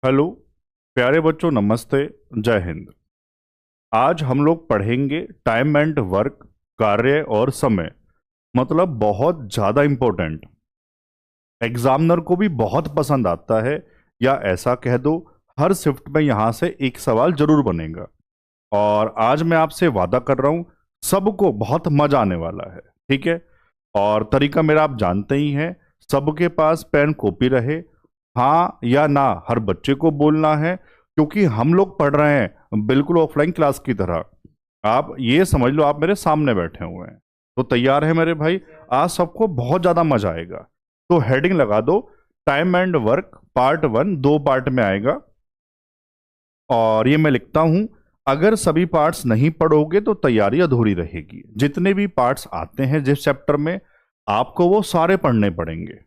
Hello प्यारे बच्चों, नमस्ते। जय हिंद। आज हम लोग पढ़ेंगे टाइम एंड वर्क, कार्य और समय। मतलब बहुत ज़्यादा इम्पोर्टेंट, एग्जामिनर को भी बहुत पसंद आता है, या ऐसा कह दो हर शिफ्ट में यहाँ से एक सवाल जरूर बनेगा। और आज मैं आपसे वादा कर रहा हूँ, सबको बहुत मजा आने वाला है। ठीक है। और तरीका मेरा आप जानते ही हैं, सबके पास पेन कॉपी रहे। हाँ या ना हर बच्चे को बोलना है, क्योंकि हम लोग पढ़ रहे हैं बिल्कुल ऑफलाइन क्लास की तरह। आप ये समझ लो, आप मेरे सामने बैठे हुए हैं। तो तैयार है मेरे भाई? आज सबको बहुत ज्यादा मजा आएगा। तो हेडिंग लगा दो, time and work part one. दो पार्ट में आएगा, और ये मैं लिखता हूं, अगर सभी पार्ट्स नहीं पढ़ोगे तो तैयारी अधूरी रहेगी। जितने भी पार्ट्स आते हैं जिस चैप्टर में, आपको वो सारे पढ़ने पड़ेंगे।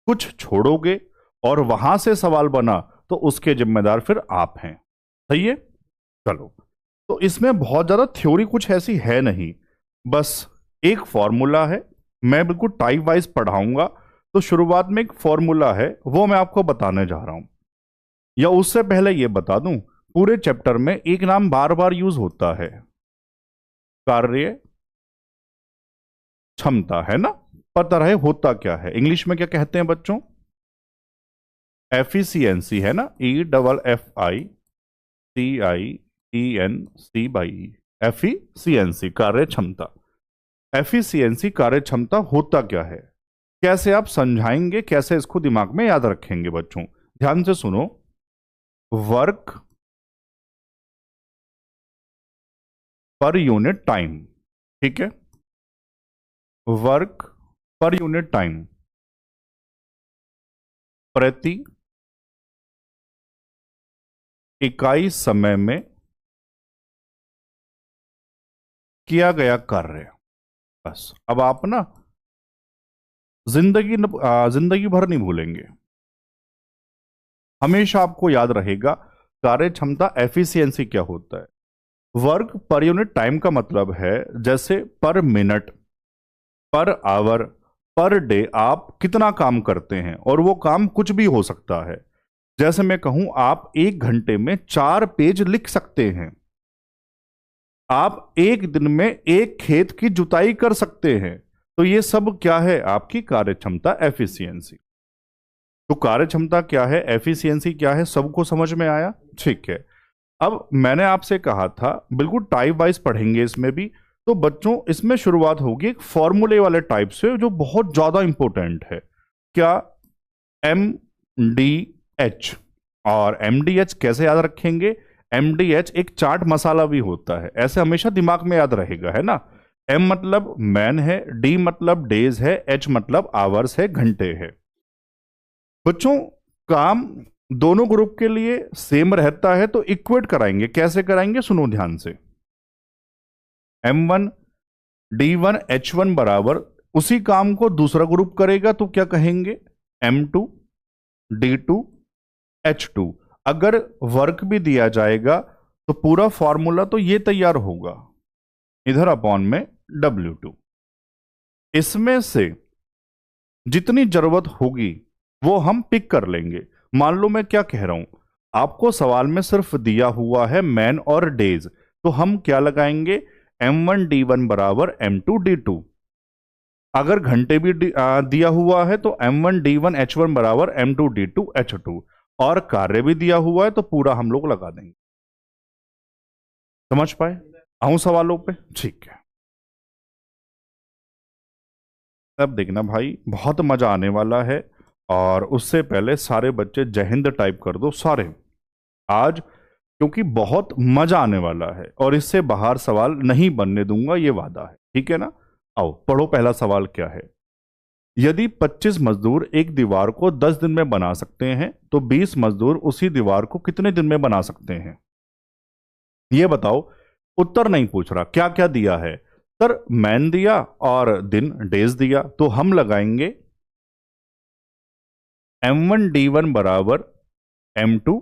कुछ छोड़ोगे और वहां से सवाल बना तो उसके जिम्मेदार फिर आप हैं। सही है? चलो। तो इसमें बहुत ज्यादा थ्योरी कुछ ऐसी है नहीं, बस एक फॉर्मूला है। मैं बिल्कुल टाइप वाइज पढ़ाऊंगा। तो शुरुआत में एक फॉर्मूला है, वो मैं आपको बताने जा रहा हूं। या उससे पहले ये बता दूं, पूरे चैप्टर में एक नाम बार बार यूज होता है, कार्य क्षमता। है ना? पता रहे होता क्या है, इंग्लिश में क्या कहते हैं बच्चों? एफिशिएंसी। है ना? EFFICIENC एफिशिएंसी, कार्य क्षमता। एफिशिएंसी, कार्य क्षमता होता क्या है, कैसे आप समझाएंगे, कैसे इसको दिमाग में याद रखेंगे बच्चों? ध्यान से सुनो। Work per unit time. ठीक है? वर्क पर यूनिट टाइम, प्रति इकाई समय में किया गया कार्य। बस अब आप ना जिंदगी भर नहीं भूलेंगे। हमेशा आपको याद रहेगा कार्य क्षमता, एफिशिएंसी क्या होता है। वर्क पर यूनिट टाइम का मतलब है, जैसे पर minute, per hour, per day आप कितना काम करते हैं, और वो काम कुछ भी हो सकता है। जैसे मैं कहूं, आप एक घंटे में 4 पेज लिख सकते हैं। आप एक दिन में एक खेत की जुताई कर सकते हैं। तो ये सब क्या है? आपकी कार्य क्षमता, एफिशिएंसी। तो कार्य क्षमता क्या है, एफिशिएंसी क्या है, सबको समझ में आया? ठीक है। अब मैंने आपसे कहा था बिल्कुल टाइप वाइज पढ़ेंगे इसमें भी। तो बच्चों, इसमें शुरुआत होगी एक फॉर्मूले वाले टाइप से, जो बहुत ज्यादा इंपॉर्टेंट है। क्या? MDH। और MDH कैसे याद रखेंगे? MDH एक चाट मसाला भी होता है, ऐसे हमेशा दिमाग में याद रहेगा। है ना? M मतलब मैन है, D मतलब डेज है, H मतलब आवर्स है, घंटे है। बच्चों, काम दोनों ग्रुप के लिए सेम रहता है, तो इक्वेट कराएंगे। कैसे कराएंगे? सुनो ध्यान से। M1 D1 H1 बराबर, उसी काम को दूसरा ग्रुप करेगा तो क्या कहेंगे? M2 D2 H2। अगर वर्क भी दिया जाएगा तो पूरा फॉर्मूला तो ये तैयार होगा, इधर अपॉन में W2। इसमें से जितनी जरूरत होगी वो हम पिक कर लेंगे। मान लो मैं क्या कह रहा हूं, आपको सवाल में सिर्फ दिया हुआ है मैन और डेज, तो हम क्या लगाएंगे? M1 D1 बराबर M2 D2। अगर घंटे भी दिया हुआ है तो M1 D1 H1 बराबर M2 D2 H2। और कार्य भी दिया हुआ है तो पूरा हम लोग लगा देंगे। समझ पाए? आऊं सवालों पे? ठीक है। अब देखना भाई, बहुत मजा आने वाला है। और उससे पहले सारे बच्चे जय हिंद टाइप कर दो सारे आज, क्योंकि बहुत मजा आने वाला है और इससे बाहर सवाल नहीं बनने दूंगा, ये वादा है। ठीक है ना? आओ पढ़ो, पहला सवाल क्या है। यदि 25 मजदूर एक दीवार को 10 दिन में बना सकते हैं, तो 20 मजदूर उसी दीवार को कितने दिन में बना सकते हैं? ये बताओ। उत्तर नहीं पूछ रहा, क्या क्या दिया है। सर मैन दिया और दिन डेज दिया, तो हम लगाएंगे M1 D1 बराबर M2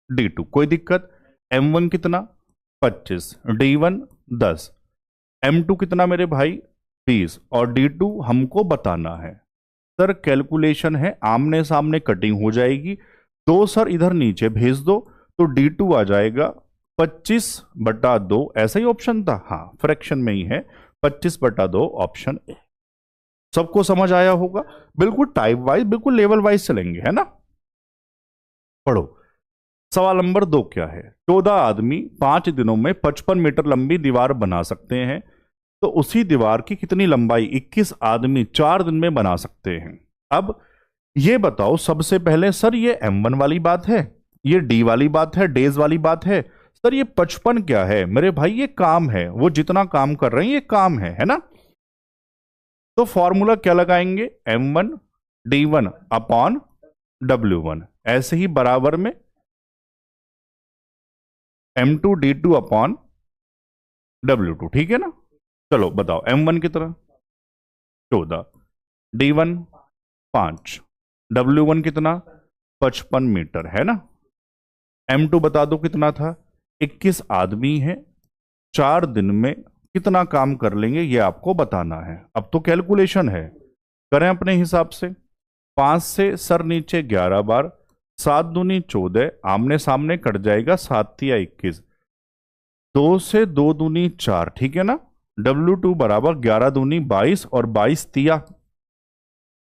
D2। कोई दिक्कत? M1 कितना? 25, D1 10, M2 कितना मेरे भाई? 20, और D2 हमको बताना है। सर कैलकुलेशन है, आमने सामने कटिंग हो जाएगी, दो सर इधर नीचे भेज दो तो D2 आ जाएगा 25/2। ऐसा ही ऑप्शन था, हाँ फ्रैक्शन में ही है, 25/2 ऑप्शन ए। सबको समझ आया होगा? बिल्कुल टाइप वाइज, बिल्कुल लेवल वाइज चलेंगे, है ना। पढ़ो। सवाल नंबर 2 क्या है? 14 आदमी 5 दिनों में 55 मीटर लंबी दीवार बना सकते हैं, तो उसी दीवार की कितनी लंबाई 21 आदमी 4 दिन में बना सकते हैं। अब ये बताओ सबसे पहले, सर ये M1 वाली बात है, ये D वाली बात है, डेज वाली बात है। सर ये 55 क्या है मेरे भाई? ये काम है, वो जितना काम कर रहे हैं ये काम है ना। तो फॉर्मूला क्या लगाएंगे? M1 D1 अपॉन W1, ऐसे ही बराबर में M2 D2 अपॉन W2, ठीक है ना। चलो बताओ, M1 कितना? 14, D1 5, W1 कितना? 55 मीटर, है ना। M2 बता दो कितना था? 21 आदमी है, 4 दिन में कितना काम कर लेंगे ये आपको बताना है। अब तो कैलकुलेशन है, करें अपने हिसाब से। 5 से सर नीचे 11 बार, 7 दूनी 14, आमने सामने कट जाएगा, 7 तिया 21, 2 से 2 दूनी 4, ठीक है ना। W2 बराबर 11 दूनी 22 और 22 तिया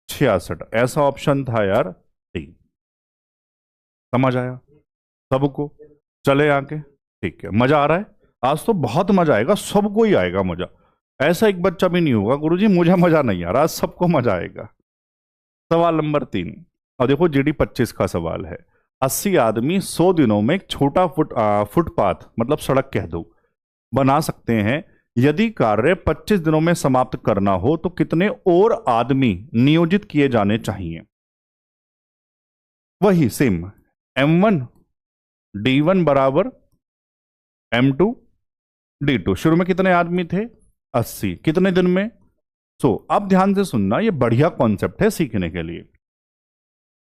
66, ऐसा ऑप्शन था यार डी। समझ आया सबको? चले आके, ठीक है। मजा आ रहा है? आज तो बहुत मजा आएगा, सबको ही आएगा मजा। ऐसा एक बच्चा भी नहीं होगा गुरुजी मुझे मजा नहीं आ रहा, आज सबको मजा आएगा। सवाल नंबर 3, और देखो GD25 का सवाल है। 80 आदमी 100 दिनों में एक छोटा फुटपाथ मतलब सड़क कह दो बना सकते हैं। यदि कार्य 25 दिनों में समाप्त करना हो तो कितने और आदमी नियोजित किए जाने चाहिए? वही सेम, M1 D1 बराबर M2 D2। शुरू में कितने आदमी थे? 80, कितने दिन में? 100। अब ध्यान से सुनना, ये बढ़िया कॉन्सेप्ट है सीखने के लिए।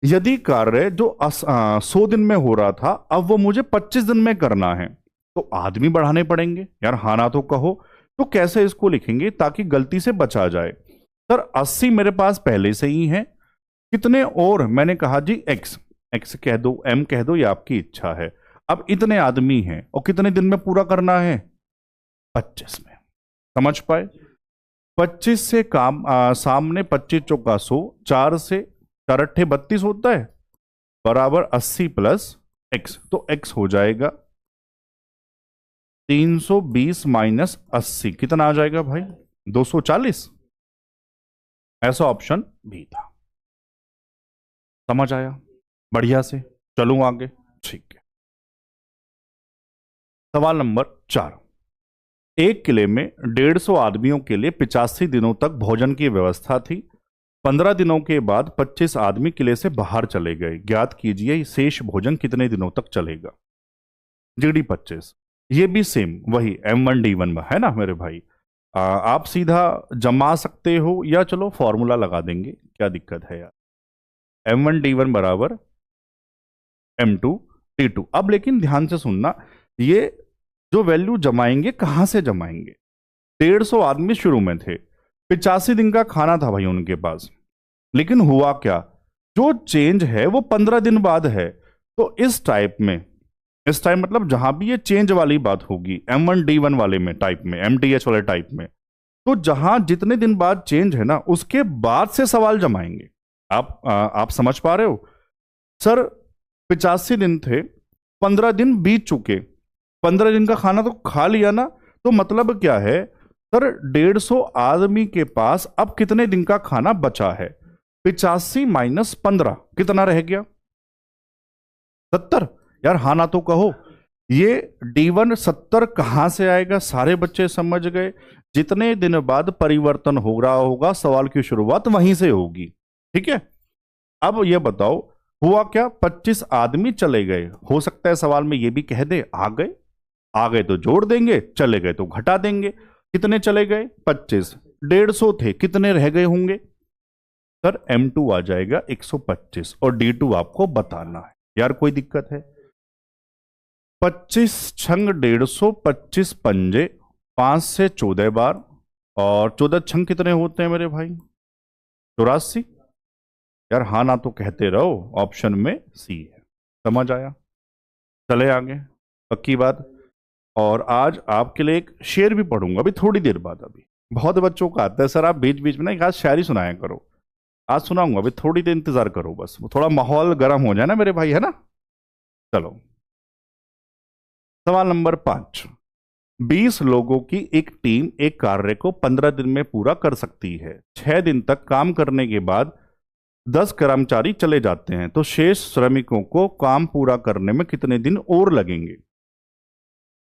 यदि कार्य जो 100 दिन में हो रहा था, अब वो मुझे 25 दिन में करना है, तो आदमी बढ़ाने पड़ेंगे यार, हाँ ना तो कहो। तो कैसे इसको लिखेंगे ताकि गलती से बचा जाए? सर 80 मेरे पास पहले से ही है, कितने और? मैंने कहा जी x कह दो, m कह दो, ये आपकी इच्छा है। अब इतने आदमी हैं और कितने दिन में पूरा करना है? 25 में। समझ पाए? 25 से काम सामने 25 चौका 100, 4 से 4 अट्ठे 32 होता है, बराबर 80 प्लस x, तो x हो जाएगा 320 माइनस 80, कितना आ जाएगा भाई? 240। ऐसा ऑप्शन भी था। समझ आया? बढ़िया से चलूं आगे, ठीक है। सवाल नंबर 4, एक किले में 150 आदमियों के लिए 85 दिनों तक भोजन की व्यवस्था थी। 15 दिनों के बाद 25 आदमी किले से बाहर चले गए। ज्ञात कीजिए शेष भोजन कितने दिनों तक चलेगा? GD25 ये भी सेम वही M1 D1 में है ना मेरे भाई। आप सीधा जमा सकते हो या चलो फॉर्मूला लगा देंगे, क्या दिक्कत है यार। M1 D1 बराबर M2 D2। अब लेकिन ध्यान से सुनना, ये जो वैल्यू जमाएंगे कहां से जमाएंगे? 150 आदमी शुरू में थे, 85 दिन का खाना था भाई उनके पास, लेकिन हुआ क्या? जो चेंज है वो 15 दिन बाद है। तो इस टाइप में, इस टाइप मतलब जहां भी ये चेंज वाली बात होगी M1 D1 वाले में टाइप में, MDH वाले टाइप में, तो जहां जितने दिन बाद चेंज है ना उसके बाद से सवाल जमाएंगे। आप समझ पा रहे हो? सर 85 दिन थे, 15 दिन बीत चुके, 15 दिन का खाना तो खा लिया ना, तो मतलब क्या है? सर 150 आदमी के पास अब कितने दिन का खाना बचा है? 85 माइनस 15 कितना रह गया? 70। यार हाँ ना तो कहो। ये D1 70 कहां से आएगा? सारे बच्चे समझ गए, जितने दिन बाद परिवर्तन हो रहा होगा सवाल की शुरुआत वहीं से होगी, ठीक है। अब ये बताओ हुआ क्या? 25 आदमी चले गए, हो सकता है सवाल में ये भी कह दे आ गए तो जोड़ देंगे, चले गए तो घटा देंगे। कितने चले गए? 25। 150 थे, कितने रह गए होंगे? सर M2 आ जाएगा 125 और D2 आपको बताना है। यार कोई दिक्कत है? 25 छंग 150, 25 पंजे 5 से 14 बार, और 14 छंग कितने होते हैं मेरे भाई? 84। यार हाँ ना तो कहते रहो, ऑप्शन में सी है। समझ आया? चले आगे, पक्की बात। और आज आपके लिए एक शेर भी पढ़ूंगा अभी थोड़ी देर बाद। अभी बहुत बच्चों का आता है सर आप बीच बीच में ना एक आध शायरी सुनाया करो, आज सुनाऊंगा, अभी थोड़ी देर इंतजार करो बस, वो थोड़ा माहौल गर्म हो जाए ना मेरे भाई, है ना। चलो, सवाल नंबर 5। 20 लोगों की एक टीम एक कार्य को 15 दिन में पूरा कर सकती है। 6 दिन तक काम करने के बाद 10 कर्मचारी चले जाते हैं, तो शेष श्रमिकों को काम पूरा करने में कितने दिन और लगेंगे?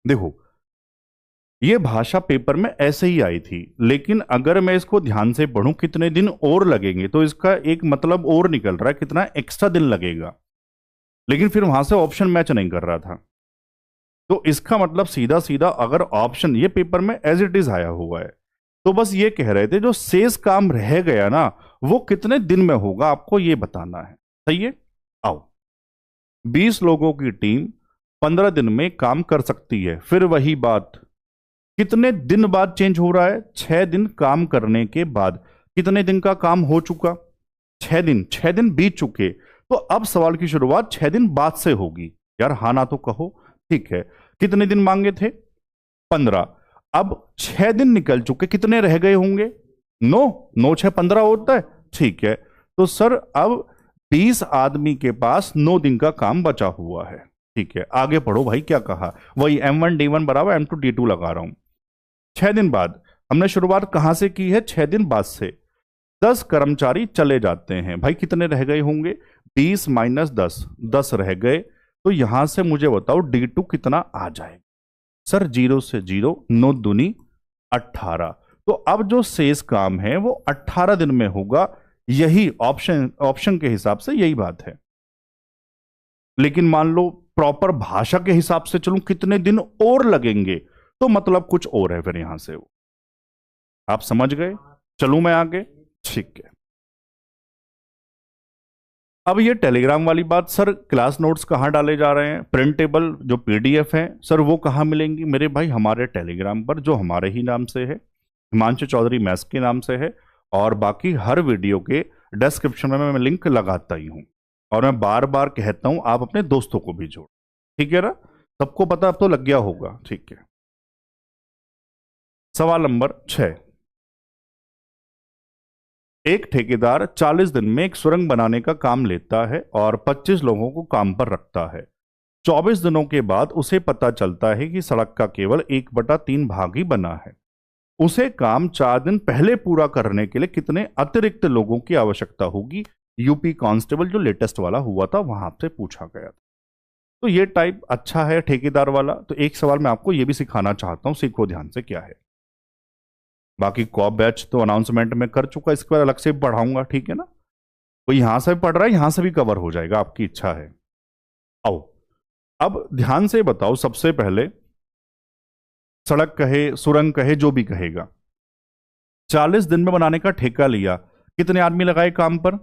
देखो, यह भाषा पेपर में ऐसे ही आई थी, लेकिन अगर मैं इसको ध्यान से पढ़ूं कितने दिन और लगेंगे, तो इसका एक मतलब और निकल रहा है कितना एक्स्ट्रा दिन लगेगा, लेकिन फिर वहां से ऑप्शन मैच नहीं कर रहा था। तो इसका मतलब सीधा सीधा अगर ऑप्शन ये पेपर में एज इट इज आया हुआ है, तो बस ये कह रहे थे जो शेष काम रह गया ना वो कितने दिन में होगा, आपको ये बताना है। सही है, आओ। 20 लोगों की टीम 15 दिन में काम कर सकती है, फिर वही बात, कितने दिन बाद चेंज हो रहा है? 6 दिन काम करने के बाद। कितने दिन का काम हो चुका? 6 दिन। 6 दिन बीत चुके, तो अब सवाल की शुरुआत 6 दिन बाद से होगी। यार हाँ ना तो कहो। ठीक है, कितने दिन मांगे थे? 15। अब 6 दिन निकल चुके, कितने रह गए होंगे? 9। 9 6 15 होता है। ठीक है, तो सर अब 20 आदमी के पास 9 दिन का काम बचा हुआ है। ठीक है, आगे पढ़ो भाई, क्या कहा? वही M1 D1 बराबर M2 D2 लगा रहा हूं। 6 दिन बाद हमने शुरुआत कहां से की है? 6 दिन बाद से। 10 कर्मचारी चले जाते हैं, भाई कितने रह गए होंगे? 20 माइनस 10, 10 रह गए। तो यहां से मुझे बताओ D2 कितना आ जाएगा? सर 0 से 0, 9 दूनी 18। तो अब जो शेष काम है वो 18 दिन में होगा। यही ऑप्शन के हिसाब से यही बात है, लेकिन मान लो प्रॉपर भाषा के हिसाब से चलूं कितने दिन और लगेंगे, तो मतलब कुछ और है फिर यहां से वो। आप समझ गए? चलूं मैं आगे? ठीक है। अब ये टेलीग्राम वाली बात, सर क्लास नोट्स कहाँ डाले जा रहे हैं? प्रिंटेबल जो पीडीएफ है सर वो कहाँ मिलेंगी? मेरे भाई हमारे टेलीग्राम पर, जो हमारे ही नाम से है, हिमांशु चौधरी मैथ्स के नाम से है। और बाकी हर वीडियो के डिस्क्रिप्शन में मैं लिंक लगाता ही हूं, और मैं बार बार कहता हूं आप अपने दोस्तों को भी जोड़। ठीक है ना, सबको पता अब तो लग गया होगा। ठीक है, सवाल नंबर 6। एक ठेकेदार 40 दिन में एक सुरंग बनाने का काम लेता है और 25 लोगों को काम पर रखता है। 24 दिनों के बाद उसे पता चलता है कि सड़क का केवल 1/3 भाग ही बना है। उसे काम 4 दिन पहले पूरा करने के लिए कितने अतिरिक्त लोगों की आवश्यकता होगी? यूपी कांस्टेबल जो लेटेस्ट वाला हुआ था वहां से पूछा गया था। तो ये टाइप अच्छा है ठेकेदार वाला। तो एक सवाल मैं आपको यह भी सिखाना चाहता हूं, सीखो ध्यान से क्या है। बाकी कॉप बैच तो अनाउंसमेंट में कर चुका, इसके बाद अलग से पढ़ाऊंगा। ठीक है ना, कोई यहां से भी पढ़ रहा है यहां से भी कवर हो जाएगा, आपकी इच्छा है। आओ, अब ध्यान से बताओ, सबसे पहले सड़क कहे सुरंग कहे जो भी कहेगा, 40 दिन में बनाने का ठेका लिया, कितने आदमी लगाए काम पर?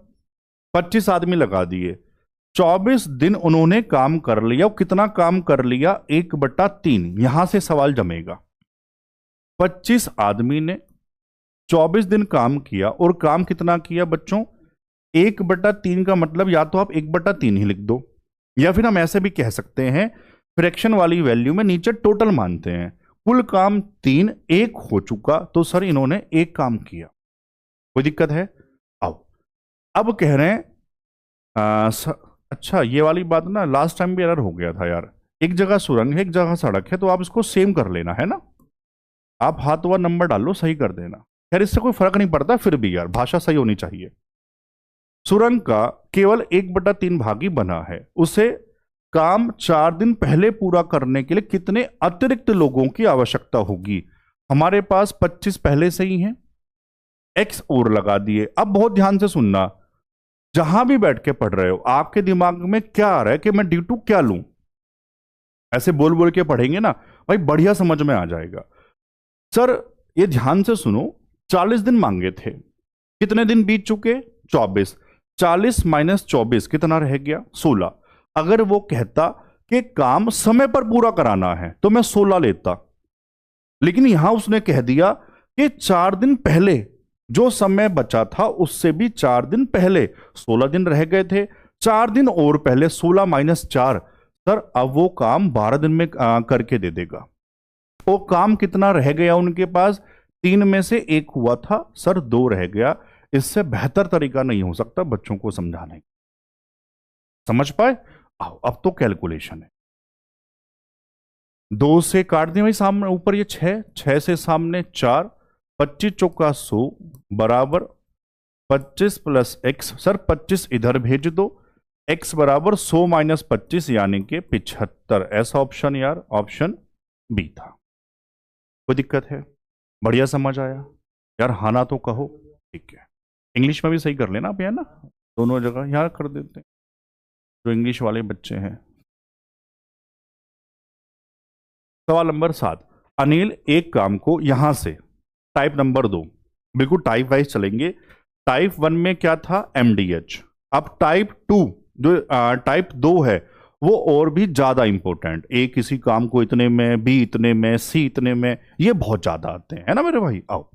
25 आदमी लगा दिए। 24 दिन उन्होंने काम कर लिया, कितना काम कर लिया? 1/3। यहां से सवाल जमेगा। 25 आदमी ने 24 दिन काम किया, और काम कितना किया बच्चों? 1/3 का मतलब या तो आप 1/3 ही लिख दो, या फिर हम ऐसे भी कह सकते हैं फ्रैक्शन वाली वैल्यू में नीचे टोटल मानते हैं। कुल काम 3, 1 हो चुका, तो सर इन्होंने 1 काम किया। कोई दिक्कत है? आओ, अब कह रहे हैं अच्छा ये वाली बात ना लास्ट टाइम भी एरर हो गया था यार। एक जगह सुरंग है एक जगह सड़क है, तो आप इसको सेम कर लेना, है ना। आप हाथ व नंबर डाल लो, सही कर देना। खैर इससे कोई फर्क नहीं पड़ता, फिर भी यार भाषा सही होनी चाहिए। सुरंग का केवल 1/3 भाग ही बना है, उसे काम 4 दिन पहले पूरा करने के लिए कितने अतिरिक्त लोगों की आवश्यकता होगी? हमारे पास 25 पहले से ही हैं, एक्स और लगा दिए। अब बहुत ध्यान से सुनना, जहां भी बैठ के पढ़ रहे हो आपके दिमाग में क्या आ रहा है कि मैं D2 क्या लूं? ऐसे बोल बोल के पढ़ेंगे ना भाई, बढ़िया समझ में आ जाएगा। सर ये ध्यान से सुनो, 40 दिन मांगे थे, कितने दिन बीत चुके? 24। 40 माइनस 24 कितना रह गया? 16। अगर वो कहता कि काम समय पर पूरा कराना है तो मैं 16 लेता, लेकिन यहां उसने कह दिया कि 4 दिन पहले जो समय बचा था उससे भी 4 दिन पहले, 16 दिन रह गए थे। 4 दिन और पहले 16 - 4। सर अब वो काम 12 दिन में करके दे देगा। वो काम कितना रह गया उनके पास? 3 में से 1 हुआ था सर, 2 रह गया। इससे बेहतर तरीका नहीं हो सकता बच्चों को समझाने का। समझ पाए? आओ अब तो कैलकुलेशन है। 2 से काट दिए भाई, सामने ऊपर ये 6, 6 से सामने 4, 25 चौका 100 बराबर 25 प्लस x। सर 25 इधर भेज दो, x बराबर 100 - 25 यानी कि 75। ऐसा ऑप्शन यार ऑप्शन बी था। कोई दिक्कत है? बढ़िया समझ आया यार? हाँ ना तो कहो। ठीक है, इंग्लिश में भी सही कर लेना आप, है ना? दोनों जगह यहाँ कर देते हैं जो इंग्लिश वाले बच्चे हैं। सवाल नंबर 7। अनिल एक काम को यहां से टाइप नंबर 2, बिल्कुल टाइप वाइज चलेंगे। टाइप 1 में क्या था? MDH। अब टाइप 2 जो टाइप 2 है वो और भी ज्यादा इंपॉर्टेंट। ए किसी काम को इतने में, बी इतने में, सी इतने में, ये बहुत ज्यादा आते हैं, है ना मेरे भाई? आओ,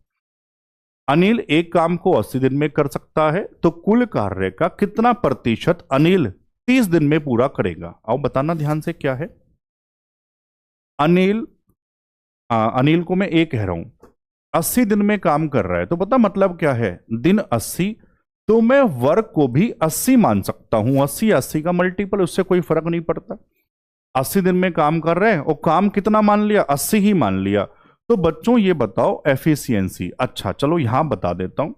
अनिल एक काम को 80 दिन में कर सकता है, तो कुल कार्य का कितना प्रतिशत अनिल 30 दिन में पूरा करेगा? आओ बताना ध्यान से क्या है। अनिल अनिल को मैं एक कह रहा हूं 80 दिन में काम कर रहा है, तो पता मतलब क्या है? दिन 80, तो मैं वर्क को भी 80 मान सकता हूं। 80 80 का मल्टीपल, उससे कोई फर्क नहीं पड़ता। 80 दिन में काम कर रहे हैं और काम कितना मान लिया? 80 ही मान लिया। तो बच्चों ये बताओ एफिशिएंसी। अच्छा चलो यहां बता देता हूं,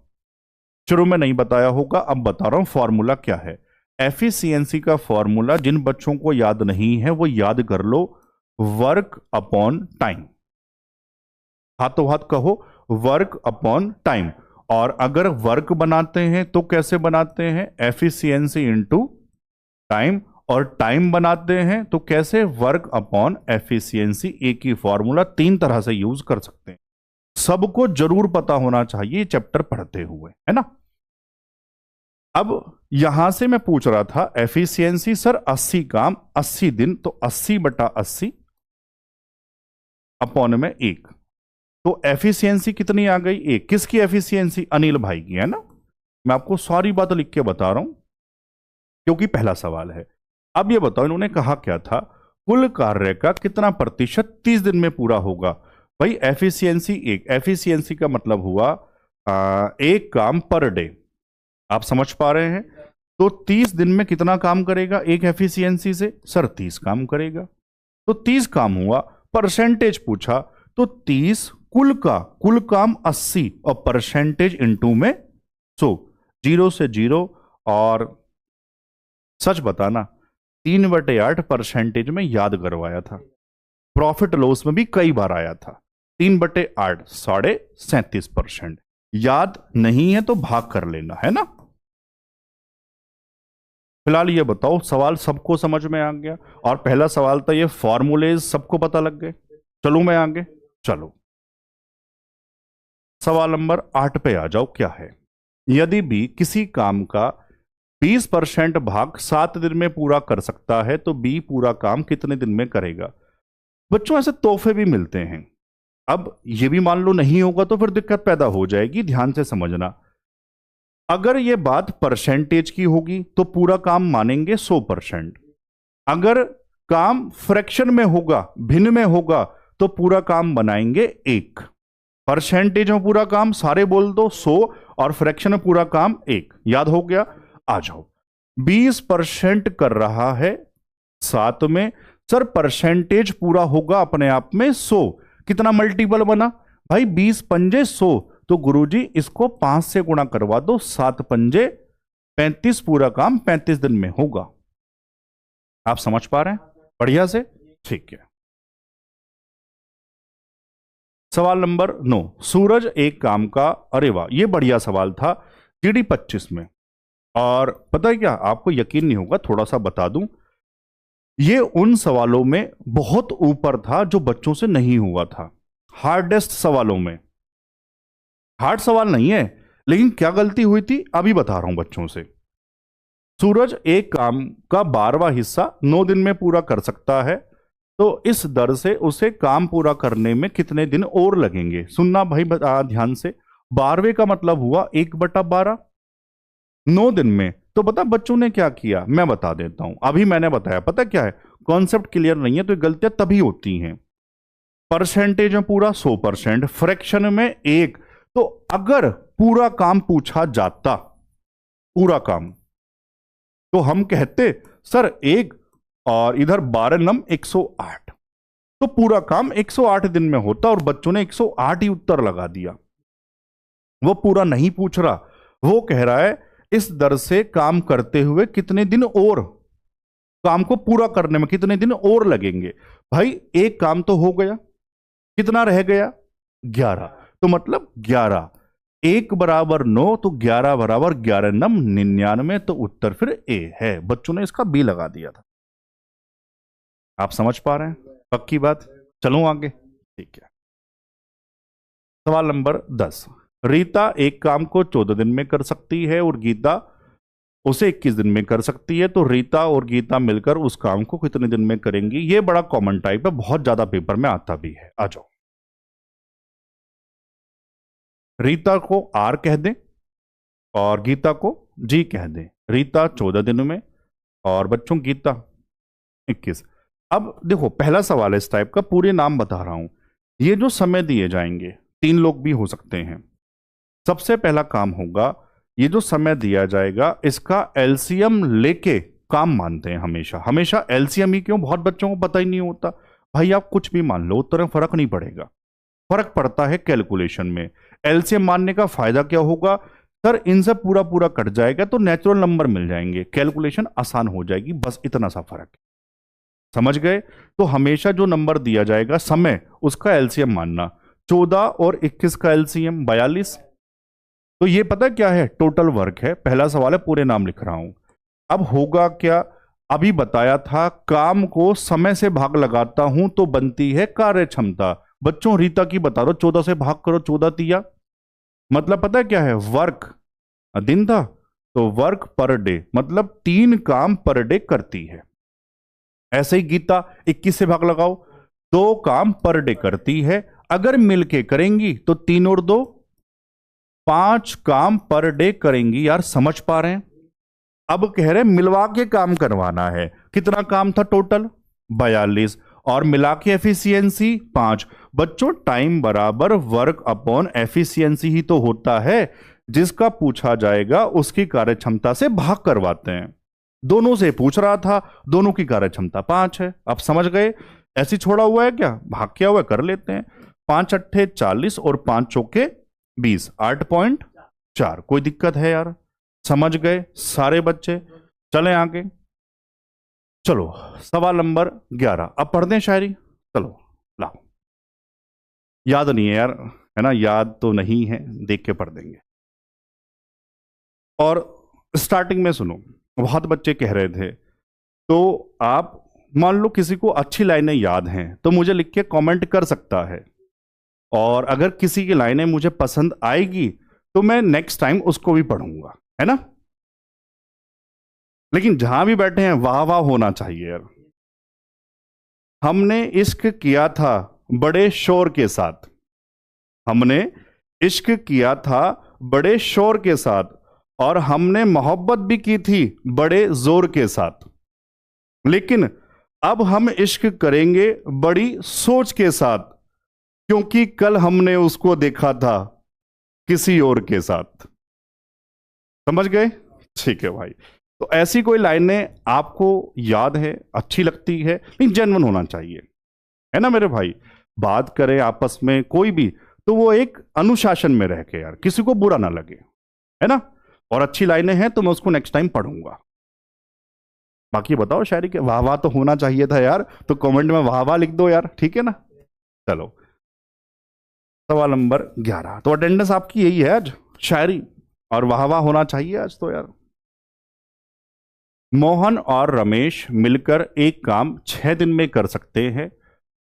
शुरू में नहीं बताया होगा, अब बता रहा हूं फॉर्मूला क्या है। एफिशिएंसी का फॉर्मूला जिन बच्चों को याद नहीं है वो याद कर लो, वर्क अपॉन टाइम। हाथों हाथ कहो, वर्क अपॉन टाइम। और अगर वर्क बनाते हैं तो कैसे बनाते हैं? Efficiency into time. और टाइम बनाते हैं तो कैसे? Work upon efficiency. एक ही फॉर्मूला 3 तरह से यूज कर सकते हैं। सबको जरूर पता होना चाहिए चैप्टर पढ़ते हुए, है ना? अब यहां से मैं पूछ रहा था एफिशिएंसी सर 80 काम 80 दिन, तो 80/80 अपॉन में 1। तो एफिशिएंसी कितनी आ गई? 1। किसकी एफिशिएंसी? अनिल भाई की, है ना? मैं आपको सारी बात लिख के बता रहा हूं क्योंकि पहला सवाल है। अब ये बताओ इन्होंने कहा क्या था? कुल कार्य का कितना प्रतिशत 30 दिन में पूरा होगा? भाई एफिशिएंसी 1, एफिशिएंसी का मतलब हुआ एक काम पर डे। आप समझ पा रहे हैं? तो 30 दिन में कितना काम करेगा एक एफिशिएंसी से? सर 30 काम करेगा। तो 30 काम हुआ। परसेंटेज पूछा तो 30 कुल का, कुल काम 80 और परसेंटेज इनटू में 100, 0 से 0। और सच बताना 3/8 परसेंटेज में याद करवाया था। प्रॉफिट लॉस में भी कई बार आया था। 3/8 37%। याद नहीं है तो भाग कर लेना, है ना? फिलहाल ये बताओ सवाल सबको समझ में आ गया? और पहला सवाल था ये फॉर्मूलेज सबको पता लग गए? चलूं मैं आगे? चलो सवाल नंबर 8 पे आ जाओ। क्या है? यदि भी किसी काम का 20% भाग 7 दिन में पूरा कर सकता है तो बी पूरा काम कितने दिन में करेगा? बच्चों ऐसे तोहफे भी मिलते हैं। अब ये भी मान लो नहीं होगा तो फिर दिक्कत पैदा हो जाएगी। ध्यान से समझना, अगर ये बात परसेंटेज की होगी तो पूरा काम मानेंगे 100%। अगर काम फ्रैक्शन में होगा, भिन्न में होगा, तो पूरा काम बनाएंगे 1। परसेंटेज में पूरा काम सारे बोल दो 100 और फ्रैक्शन में पूरा काम 1। याद हो गया? आ जाओ। 20% कर रहा है 7 में। सर परसेंटेज पूरा होगा अपने आप में 100। कितना मल्टीपल बना भाई? 20 पंजे 100। तो गुरुजी इसको 5 से गुणा करवा दो, 7 पंजे 35। पूरा काम 35 दिन में होगा। आप समझ पा रहे हैं बढ़िया से? ठीक है। सवाल नंबर 9। सूरज एक काम का, अरे वाह ये बढ़िया सवाल था, GD 25 में। और पता है क्या, आपको यकीन नहीं होगा, थोड़ा सा बता दूं, ये उन सवालों में बहुत ऊपर था जो बच्चों से नहीं हुआ था। हार्डेस्ट सवालों में। हार्ड सवाल नहीं है, लेकिन क्या गलती हुई थी अभी बता रहा हूं बच्चों से। सूरज एक काम का 12वां हिस्सा 9 दिन में पूरा कर सकता है, तो इस दर से उसे काम पूरा करने में कितने दिन और लगेंगे? सुनना भाई ध्यान से। 12वें का मतलब हुआ 1/12। 9 दिन में तो पता बच्चों ने क्या किया, मैं बता देता हूं, अभी मैंने बताया, पता क्या है, कॉन्सेप्ट क्लियर नहीं है तो ये गलतियां तभी होती हैं। परसेंटेज में पूरा 100%, फ्रैक्शन में एक। तो अगर पूरा काम पूछा जाता, पूरा काम, तो हम कहते सर एक और इधर 12 नम 108, तो पूरा काम 108 दिन में होता, और बच्चों ने 108 ही उत्तर लगा दिया। वो पूरा नहीं पूछ रहा, वो कह रहा है इस दर से काम करते हुए कितने दिन और, काम को पूरा करने में कितने दिन और लगेंगे। भाई एक काम तो हो गया, कितना रह गया, 11, तो मतलब 11, 1 बराबर 9, तो 11 बराबर 11 नम 99, तो उत्तर फिर ए है। बच्चों ने इसका बी लगा दिया था। आप समझ पा रहे हैं, पक्की बात। चलो आगे, ठीक है। सवाल नंबर 10, रीता एक काम को 14 दिन में कर सकती है और गीता उसे 21 दिन में कर सकती है, तो रीता और गीता मिलकर उस काम को कितने दिन में करेंगी। ये बड़ा कॉमन टाइप है, बहुत ज्यादा पेपर में आता भी है। आ जाओ, रीता को आर कह दें और गीता को जी कह दें। रीता 14 दिन में और बच्चों गीता 21। अब देखो, पहला सवाल है इस टाइप का, पूरे नाम बता रहा हूं। ये जो समय दिए जाएंगे, 3 लोग भी हो सकते हैं। सबसे पहला काम होगा, ये जो समय दिया जाएगा इसका एलसीएम लेके काम मानते हैं हमेशा। हमेशा एलसीएम ही क्यों, बहुत बच्चों को पता ही नहीं होता। भाई आप कुछ भी मान लो, उत्तर में फर्क नहीं पड़ेगा, फर्क पड़ता है कैलकुलेशन में। एलसीएम मानने का फायदा क्या होगा, सर इनसे पूरा पूरा कट जाएगा तो नेचुरल नंबर मिल जाएंगे, कैलकुलेशन आसान हो जाएगी, बस इतना सा फर्क है। समझ गए। तो हमेशा जो नंबर दिया जाएगा समय, उसका एलसीएम मानना। 14 और 21 का एलसीएम 42। तो ये पता क्या है, टोटल वर्क है। पहला सवाल है, पूरे नाम लिख रहा हूं। अब होगा क्या, अभी बताया था, काम को समय से भाग लगाता हूं तो बनती है कार्य क्षमता। बच्चों रीता की बता दो, 14 से भाग करो, 14 तिया, मतलब पता है क्या है, वर्क दिन था तो वर्क पर डे, मतलब 3 काम पर डे करती है। ऐसे ही गीता 21 से भाग लगाओ, 2 काम पर डे करती है। अगर मिलके करेंगी तो 3 और 2 5 काम पर डे करेंगी। यार समझ पा रहे हैं। अब कह रहे मिलवा के काम करवाना है। कितना काम था टोटल, 42, और मिला के एफिशिएंसी 5। बच्चों टाइम बराबर वर्क अपॉन एफिशिएंसी ही तो होता है। जिसका पूछा जाएगा उसकी कार्यक्षमता से भाग करवाते हैं। दोनों से पूछ रहा था, दोनों की कार्यक्षमता 5 है। आप समझ गए, ऐसी छोड़ा हुआ है क्या, भाग किया हुआ है, कर लेते हैं। 5 अट्ठे 40 और 5 चौके 20, 8.4। कोई दिक्कत है यार, समझ गए सारे बच्चे। चलें आगे, चलो सवाल नंबर 11। अब पढ़ दें शायरी, चलो लाओ। याद नहीं है यार, है ना, याद तो नहीं है, देख के पढ़ देंगे। और स्टार्टिंग में सुनो, बहुत बच्चे कह रहे थे, तो आप मान लो किसी को अच्छी लाइनें याद हैं तो मुझे लिख के कमेंट कर सकता है, और अगर किसी की लाइनें मुझे पसंद आएगी तो मैं नेक्स्ट टाइम उसको भी पढ़ूंगा, है ना। लेकिन जहां भी बैठे हैं वाह वाह होना चाहिए यार। हमने इश्क किया था बड़े शोर के साथ, हमने इश्क किया था बड़े शोर के साथ, और हमने मोहब्बत भी की थी बड़े जोर के साथ। लेकिन अब हम इश्क करेंगे बड़ी सोच के साथ, क्योंकि कल हमने उसको देखा था किसी और के साथ। समझ गए, ठीक है भाई। तो ऐसी कोई लाइनें आपको याद है, अच्छी लगती है, लेकिन जेन्युइन होना चाहिए, है ना मेरे भाई। बात करें आपस में कोई भी तो वो एक अनुशासन में रह के यार, किसी को बुरा ना लगे, है ना। और अच्छी लाइनें हैं तो मैं उसको नेक्स्ट टाइम पढ़ूंगा। बाकी बताओ शायरी के वाह वाह तो होना चाहिए था यार, तो कमेंट में वाह वाह लिख दो यार, ठीक है ना। चलो सवाल नंबर 11। तो अटेंडेंस आपकी यही है आज, शायरी और वाह वाह होना चाहिए आज तो यार। मोहन और रमेश मिलकर एक काम 6 दिन में कर सकते हैं।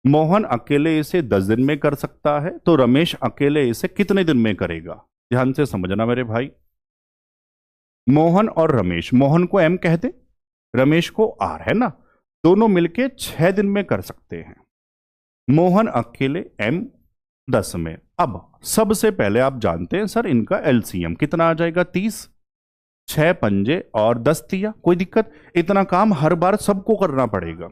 मोहन अकेले इसे 10 दिन में कर सकता है, तो रमेश अकेले इसे कितने दिन में करेगा। ध्यान से समझना मेरे भाई। मोहन और रमेश, मोहन को एम कहते, रमेश को आर, है ना। दोनों मिलके 6 दिन में कर सकते हैं। मोहन अकेले एम 10 में। अब सबसे पहले आप जानते हैं सर इनका एलसीएम कितना आ जाएगा, 30। 6 पंजे और 10 तिया, कोई दिक्कत? इतना काम हर बार सबको करना पड़ेगा।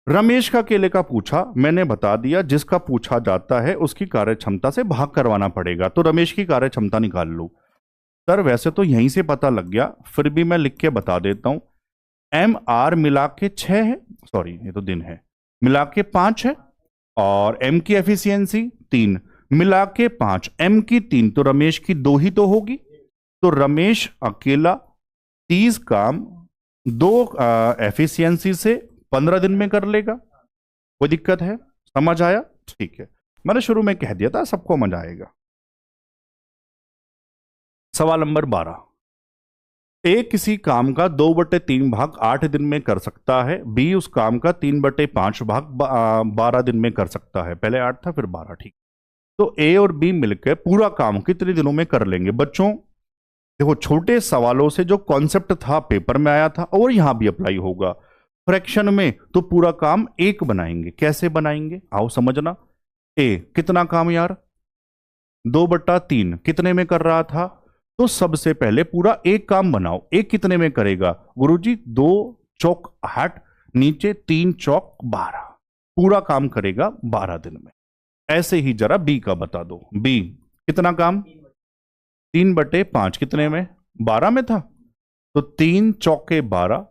रमेश का केले का पूछा, मैंने बता दिया जिसका पूछा जाता है उसकी कार्य क्षमता से भाग करवाना पड़ेगा, तो रमेश की कार्य क्षमता निकाल लो। सर वैसे तो यहीं से पता लग गया, फिर भी मैं लिख के बता देता हूं। एम आर मिला के 6 है, सॉरी ये तो दिन है, मिला के 5 है, और एम की एफिशिएंसी 3, मिला के 5, एम की 3, तो रमेश की 2 ही तो होगी। तो रमेश अकेला 30 काम 2 एफिशिएंसी से 15 दिन में कर लेगा। कोई दिक्कत है? समझ आया? ठीक है, मैंने शुरू में कह दिया था सबको मजा आएगा। सवाल नंबर 12, ए किसी काम का 2/3 भाग 8 दिन में कर सकता है, बी उस काम का 3/5 भाग 12 दिन में कर सकता है। पहले 8 था फिर 12, ठीक। तो ए और बी मिलकर पूरा काम कितने दिनों में कर लेंगे? बच्चों देखो, छोटे सवालों से जो कॉन्सेप्ट था पेपर में आया था और यहां भी अप्लाई होगा। फ्रैक्शन में तो पूरा काम एक बनाएंगे। कैसे बनाएंगे आओ समझना। ए कितना काम यार? 2/3 कितने में कर रहा था? तो सबसे पहले पूरा एक काम बनाओ। एक कितने में करेगा गुरुजी? 2 चौक 8, नीचे 3 चौक 12, पूरा काम करेगा 12 दिन में। ऐसे ही जरा बी का बता दो। बी कितना काम? 3/5 कितने में? 12 में था, तो 3 चौके 12,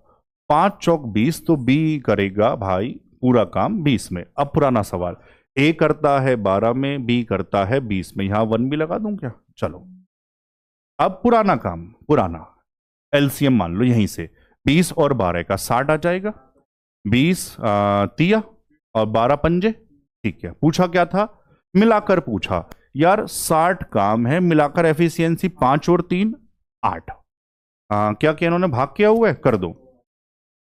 5 चौक 20, तो बी करेगा भाई पूरा काम 20 में। अब पुराना सवाल, ए करता है 12 में, बी करता है 20 में, यहां 1 भी लगा दूं क्या? चलो अब पुराना काम, पुराना एलसीएम मान लो यहीं से, 20 और 12 का 60 आ जाएगा, 20 तिया और 12 पंजे। ठीक है, पूछा क्या था? मिलाकर पूछा यार। 60 काम है, मिलाकर एफिशिएंसी 5 और 3 8। क्या क्या इन्होंने भाग किया हुआ है? कर दो।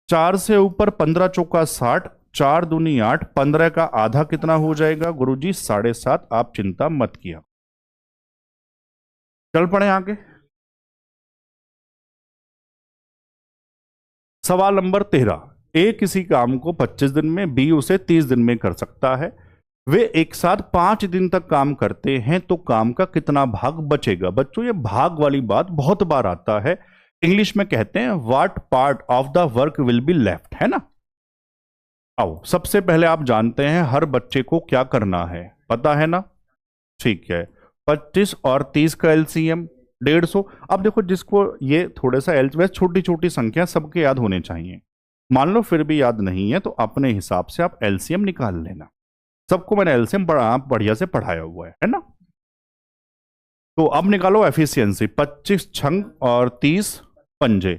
4 से ऊपर 15 चौका 60, 4 दूनी 8, 15 का आधा कितना हो जाएगा गुरुजी? 7.5। आप चिंता मत किया, चल पड़े आगे। सवाल नंबर 13, ए किसी काम को 25 दिन में, बी उसे 30 दिन में कर सकता है। वे एक साथ 5 दिन तक काम करते हैं, तो काम का कितना भाग बचेगा? बच्चों ये भाग वाली बात बहुत बार आता है, इंग्लिश में कहते हैं what part of the work will be left, है ना। आओ सबसे पहले आप जानते हैं हर बच्चे को क्या करना है, पता है ना? ठीक है, 25 और 30 का एलसीएम 150। अब देखो जिसको ये थोड़ा सा वैसे छोटी छोटी संख्या सबके याद होने चाहिए, मान लो फिर भी याद नहीं है तो अपने हिसाब से आप एलसीएम निकाल लेना। सबको मैंने एलसीएम बढ़िया से पढ़ाया हुआ है ना। तो अब निकालो एफिशिएंसी, 25 छंग और 30 पंजे,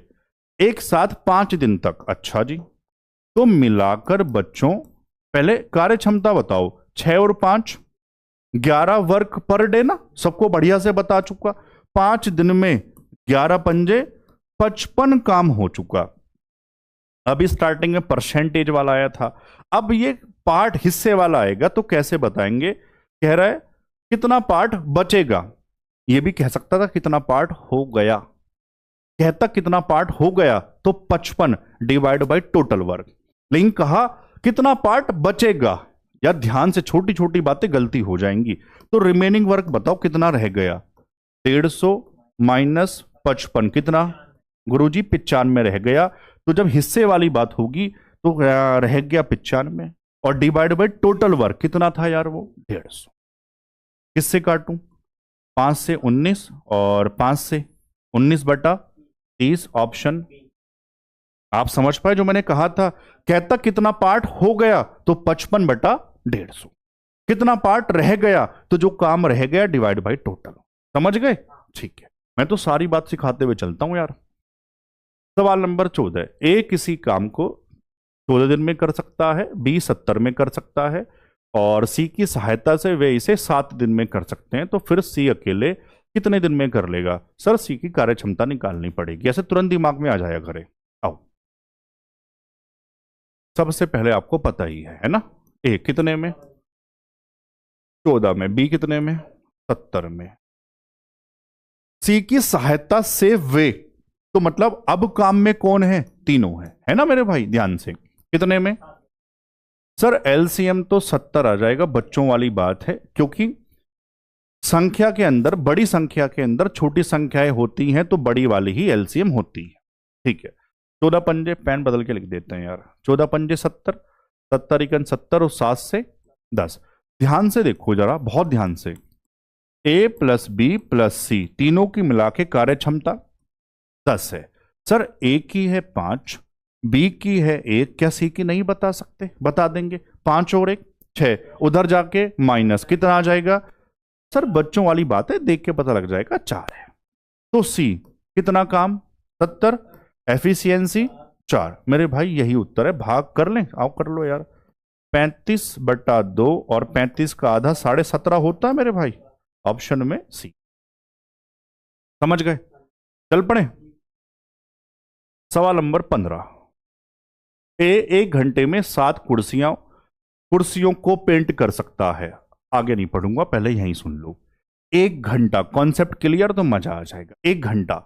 एक साथ 5 दिन तक। अच्छा जी, तो मिलाकर बच्चों पहले कार्य क्षमता बताओ। 6 और 5 11 वर्क पर डे ना, सबको बढ़िया से बता चुका। 5 दिन में 11 पंजे 55 काम हो चुका। अभी स्टार्टिंग में परसेंटेज वाला आया था, अब ये पार्ट हिस्से वाला आएगा, तो कैसे बताएंगे? कह रहा है कितना पार्ट बचेगा, ये भी कह सकता था कितना पार्ट हो गया, कहता कितना पार्ट हो गया तो 55 डिवाइड बाय टोटल वर्क, लेकिन कहा कितना पार्ट बचेगा। यार ध्यान से, छोटी छोटी बातें गलती हो जाएंगी। तो रिमेनिंग वर्क बताओ कितना रह गया? 150 माइनस 55 कितना गुरुजी? 95 रह गया। तो जब हिस्से वाली बात होगी तो रह गया 95, और डिवाइड बाय टोटल वर्क कितना था यार? वो 150। किससे काटूं? 5 से 19 और 5 से 19/30। ऑप्शन आप समझ पाए जो मैंने कहा था? कहता कितना पार्ट हो गया तो 55/150, कितना पार्ट रह गया तो जो काम रह गया डिवाइड बाय टोटल। समझ गए? ठीक है, मैं तो सारी बात सिखाते हुए चलता हूं यार। सवाल नंबर 14, ए किसी काम को 14 दिन में कर सकता है, बी 70 में कर सकता है, और सी की सहायता से वे इसे 7 दिन में कर सकते हैं, तो फिर सी अकेले कितने दिन में कर लेगा? सर सी की कार्य क्षमता निकालनी पड़ेगी, ऐसे तुरंत दिमाग में आ जाया करे। आओ सबसे पहले आपको पता ही है ना, ए कितने में? 14 में, बी कितने में? 70 में। सी की सहायता से वे, तो मतलब अब काम में कौन है? तीनों है ना मेरे भाई, ध्यान से। कितने में? सर एलसीएम तो 70 आ जाएगा, बच्चों वाली बात है, क्योंकि संख्या के अंदर, बड़ी संख्या के अंदर छोटी संख्याएं होती हैं तो बड़ी वाली ही एलसीएम होती है। ठीक है, 14 पंजे, पेन बदल के लिख देते हैं यार, 14 पंजे 70, 70 इकन 70 और 7 से 10। ध्यान से देखो जरा, बहुत ध्यान से। ए प्लस बी प्लस सी तीनों की मिला के कार्य क्षमता 10 है। सर ए की है 5, बी की है 1, क्या सी की नहीं बता सकते? बता देंगे। 5 और 1 6, उधर जाके माइनस कितना आ जाएगा? सर बच्चों वाली बात है, देख के पता लग जाएगा, 4 है। तो सी कितना काम? 70, एफिशिएंसी 4। मेरे भाई यही उत्तर है, भाग कर लें, आओ कर लो यार। 35/2 और 35 का आधा 17.5 होता है मेरे भाई, ऑप्शन में सी। समझ गए? चल पड़े सवाल नंबर 15। ए 1 घंटे में 7 कुर्सियों को पेंट कर सकता है। आगे नहीं पढ़ूंगा, पहले यहीं सुन लो। 1 घंटा, कॉन्सेप्ट क्लियर तो मजा आ जाएगा। 1 घंटा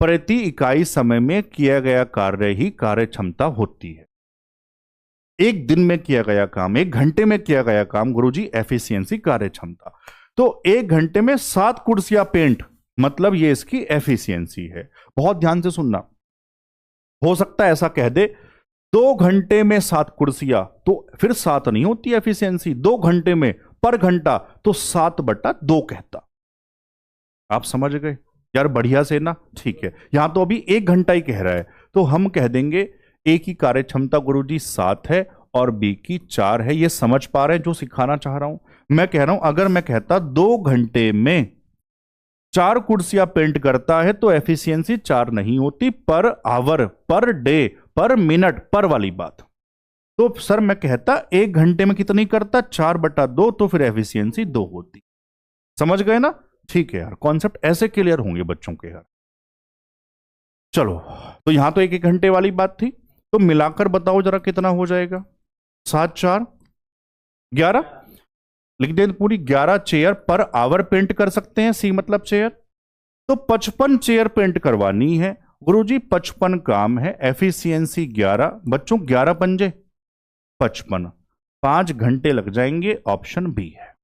प्रति इकाई समय में किया गया कार्य ही कार्य क्षमता होती है। एक दिन में किया गया काम, 1 घंटे में किया गया काम, गुरुजी एफिशिएंसी, कार्य क्षमता। तो 1 घंटे में 7 कुर्सियां पेंट, मतलब ये इसकी एफिशिएंसी है। बहुत ध्यान से सुनना, हो सकता है ऐसा कह दे 2 घंटे में 7 कुर्सियां, तो फिर 7 नहीं होती एफिशिएंसी। 2 घंटे में पर घंटा तो 7/2 कहता। आप समझ गए यार, बढ़िया से ना? ठीक है, यहां तो अभी 1 घंटा ही कह रहा है, तो हम कह देंगे ए की कार्य क्षमता गुरुजी 7 है और बी की 4 है। ये समझ पा रहे हैं जो सिखाना चाह रहा हूं? मैं कह रहा हूं अगर मैं कहता 2 घंटे में 4 कुर्सियां पेंट करता है तो एफिशिएंसी 4 नहीं होती, पर आवर, पर डे, पर मिनट, पर वाली बात। तो सर मैं कहता 1 घंटे में कितनी करता? 4/2, तो फिर एफिशिएंसी 2 होती। समझ गए ना? ठीक है यार, कॉन्सेप्ट ऐसे क्लियर होंगे बच्चों के यार। चलो, तो यहां तो 1 घंटे वाली बात थी, तो मिलाकर बताओ जरा कितना हो जाएगा? 7 4 11, लिख दें पूरी 11 चेयर पर आवर पेंट कर सकते हैं, सी मतलब चेयर। तो 55 चेयर पेंट करवानी है गुरुजी, 55 काम है, एफिशिएंसी 11। बच्चों 11 पंजे 55, 5 घंटे लग जाएंगे, ऑप्शन बी है।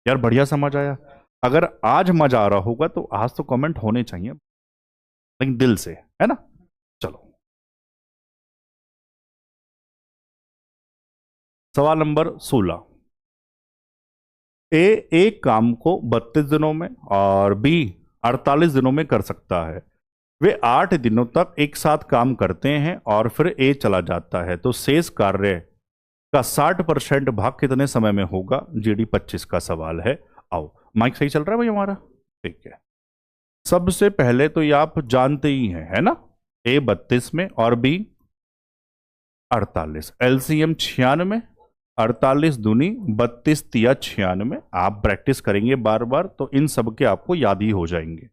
यार बढ़िया समझ आया? अगर आज मजा आ रहा होगा तो आज तो कमेंट होने चाहिए, लेकिन दिल से, है ना? चलो सवाल नंबर 16। ए एक काम को 32 दिनों में और बी 48 दिनों में कर सकता है। वे 8 दिनों तक एक साथ काम करते हैं और फिर ए चला जाता है, तो शेष कार्य का 60% भाग कितने समय में होगा? जीडी 25 का सवाल है। आओ, माइक सही चल रहा है भाई हमारा? ठीक है। सबसे पहले तो ये आप जानते ही हैं, है ना? ए 32 में और बी 48, एलसीएम 96, 48 दूनी 32 तिया 96। आप प्रैक्टिस करेंगे बार बार तो इन सब के आपको याद ही हो जाएंगे।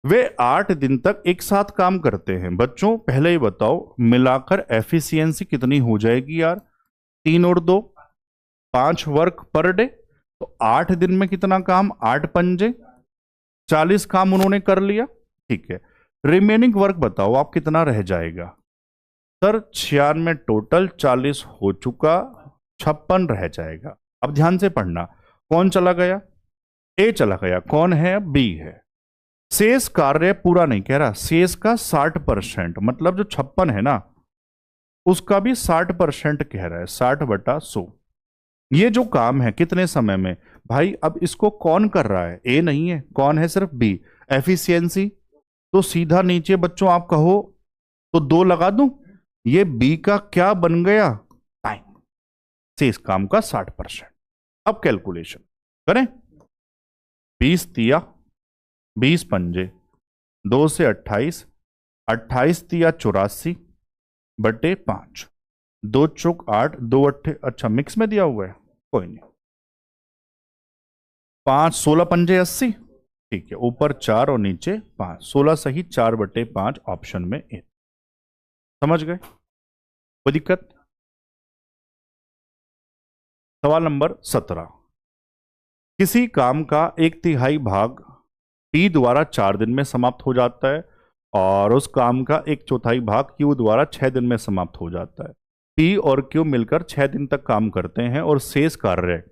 वे 8 दिन तक एक साथ काम करते हैं। बच्चों पहले ही बताओ, मिलाकर एफिशिएंसी कितनी हो जाएगी यार? 3 और 2 5 वर्क पर डे, तो 8 दिन में कितना काम? 8 पंजे 40 काम उन्होंने कर लिया। ठीक है, रिमेनिंग वर्क बताओ आप कितना रह जाएगा? सर 96 टोटल, 40 हो चुका, 56 रह जाएगा। अब ध्यान से पढ़ना, कौन चला गया? ए चला गया। कौन है? बी है। शेष कार्य पूरा नहीं कह रहा, शेष का 60%, मतलब जो 56 है ना उसका भी 60% कह रहा है, 60/100। ये जो काम है कितने समय में? भाई अब इसको कौन कर रहा है? ए नहीं है, कौन है? सिर्फ बी। एफिशिएंसी तो सीधा नीचे बच्चों आप कहो तो 2 लगा दूं, ये बी का क्या बन गया? टाइम। शेष काम का 60%। अब कैलकुलेशन करें। 20 तिया 20 पंजे, 2 से 28, 28 तिया 84/5, 2 चौक 8, 2 अट्ठे, अच्छा मिक्स में दिया हुआ है, कोई नहीं। 5 16 पंजे 80। ठीक है, ऊपर 4 और नीचे 5, 16 सही, 4/5 ऑप्शन में ए। समझ गए? कोई दिक्कत? सवाल नंबर 17। किसी काम का 1/3 भाग पी द्वारा 4 दिन में समाप्त हो जाता है और उस काम का 1/4 भाग क्यू द्वारा 6 दिन में समाप्त हो जाता है। पी और क्यू मिलकर 6 दिन तक काम करते हैं और शेष कार्य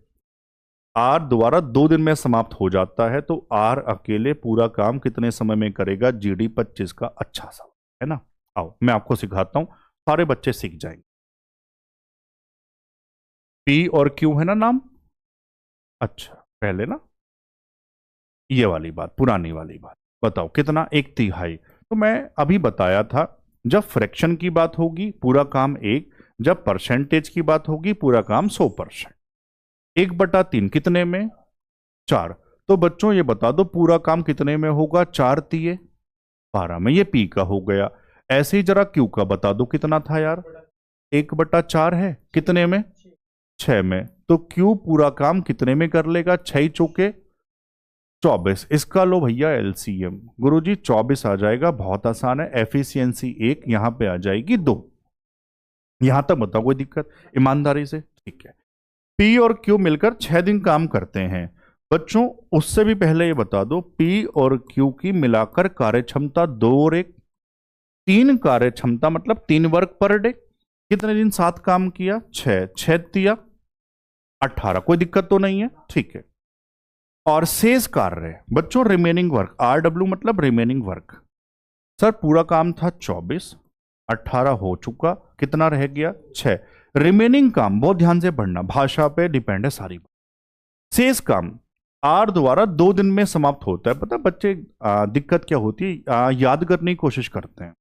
आर दोबारा 2 दिन में समाप्त हो जाता है, तो आर अकेले पूरा काम कितने समय में करेगा? जीडी 25 का अच्छा सवाल है ना। आओ मैं आपको सिखाता हूं, सारे बच्चे सीख जाएंगे। पी और क्यू है ना नाम। अच्छा पहले ना ये वाली बात, पुरानी वाली बात बताओ कितना? 1/3। तो मैं अभी बताया था, जब फ्रैक्शन की बात होगी पूरा काम 1, जब परसेंटेज की बात होगी पूरा काम 100%। 1/3 कितने में? 4। तो बच्चों ये बता दो पूरा काम कितने में होगा? 4×3 = 12 में। ये पी का हो गया। ऐसे ही जरा क्यू का बता दो कितना था यार? 1/4 है कितने में? 6 में। तो क्यू पूरा काम कितने में कर लेगा? 6×4 = 24। इसका लो भैया एलसीएम। गुरुजी 24 आ जाएगा, बहुत आसान है। एफिशिएंसी 1, यहां पे आ जाएगी 2। यहां तक बताओ कोई दिक्कत ईमानदारी से? ठीक है। पी और क्यू मिलकर 6 दिन काम करते हैं। बच्चों उससे भी पहले ये बता दो, पी और क्यू की मिलाकर कार्य क्षमता 2 और 1, 3 कार्य क्षमता, मतलब 3 वर्क पर डे। कितने दिन साथ काम किया? 6। 6×3 = 18। कोई दिक्कत तो नहीं है? ठीक है। और शेष कार्य बच्चों रिमेनिंग वर्क, RW मतलब रिमेनिंग वर्क। सर पूरा काम था 24, 18 हो चुका, कितना रह गया? 6। रिमेनिंग काम, बहुत ध्यान से पढ़ना, भाषा पे डिपेंड है सारी। शेष काम आर द्वारा 2 दिन में समाप्त होता है। पता है बच्चे दिक्कत क्या होती है? याद करने की कोशिश करते हैं।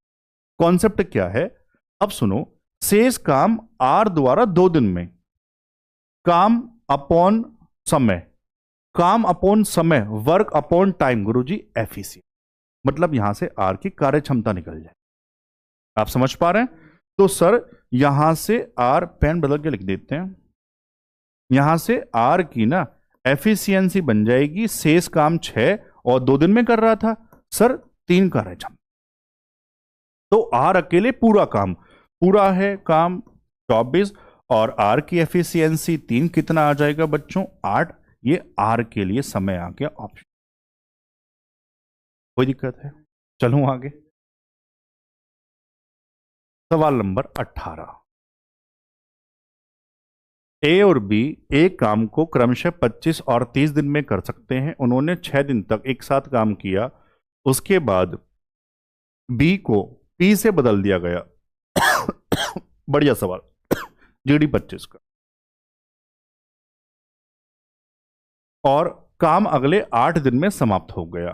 कॉन्सेप्ट क्या है? अब सुनो, शेष काम आर द्वारा 2 दिन में, काम अपॉन समय, काम अपॉन समय, वर्क अपॉन टाइम, गुरुजी एफिशिएंसी। मतलब यहां से आर की कार्य क्षमता निकल जाए। आप समझ पा रहे हैं? तो सर यहां से आर, पेन बदल के लिख देते हैं, यहां से आर की ना एफिशिएंसी बन जाएगी, शेष काम 6 और 2 दिन में कर रहा था सर 3 कार्य क्षमता। तो आर अकेले पूरा काम, पूरा है काम 24 और आर की एफिशिएंसी 3, कितना आ जाएगा बच्चों? 8। ये आर के लिए समय आ गया ऑप्शन। कोई दिक्कत है? चलूं आगे। सवाल नंबर 18। ए और बी एक काम को क्रमशः 25 और 30 दिन में कर सकते हैं। उन्होंने 6 दिन तक एक साथ काम किया, उसके बाद बी को पी से बदल दिया गया। बढ़िया सवाल, जीडी 25 का। और काम अगले 8 दिन में समाप्त हो गया।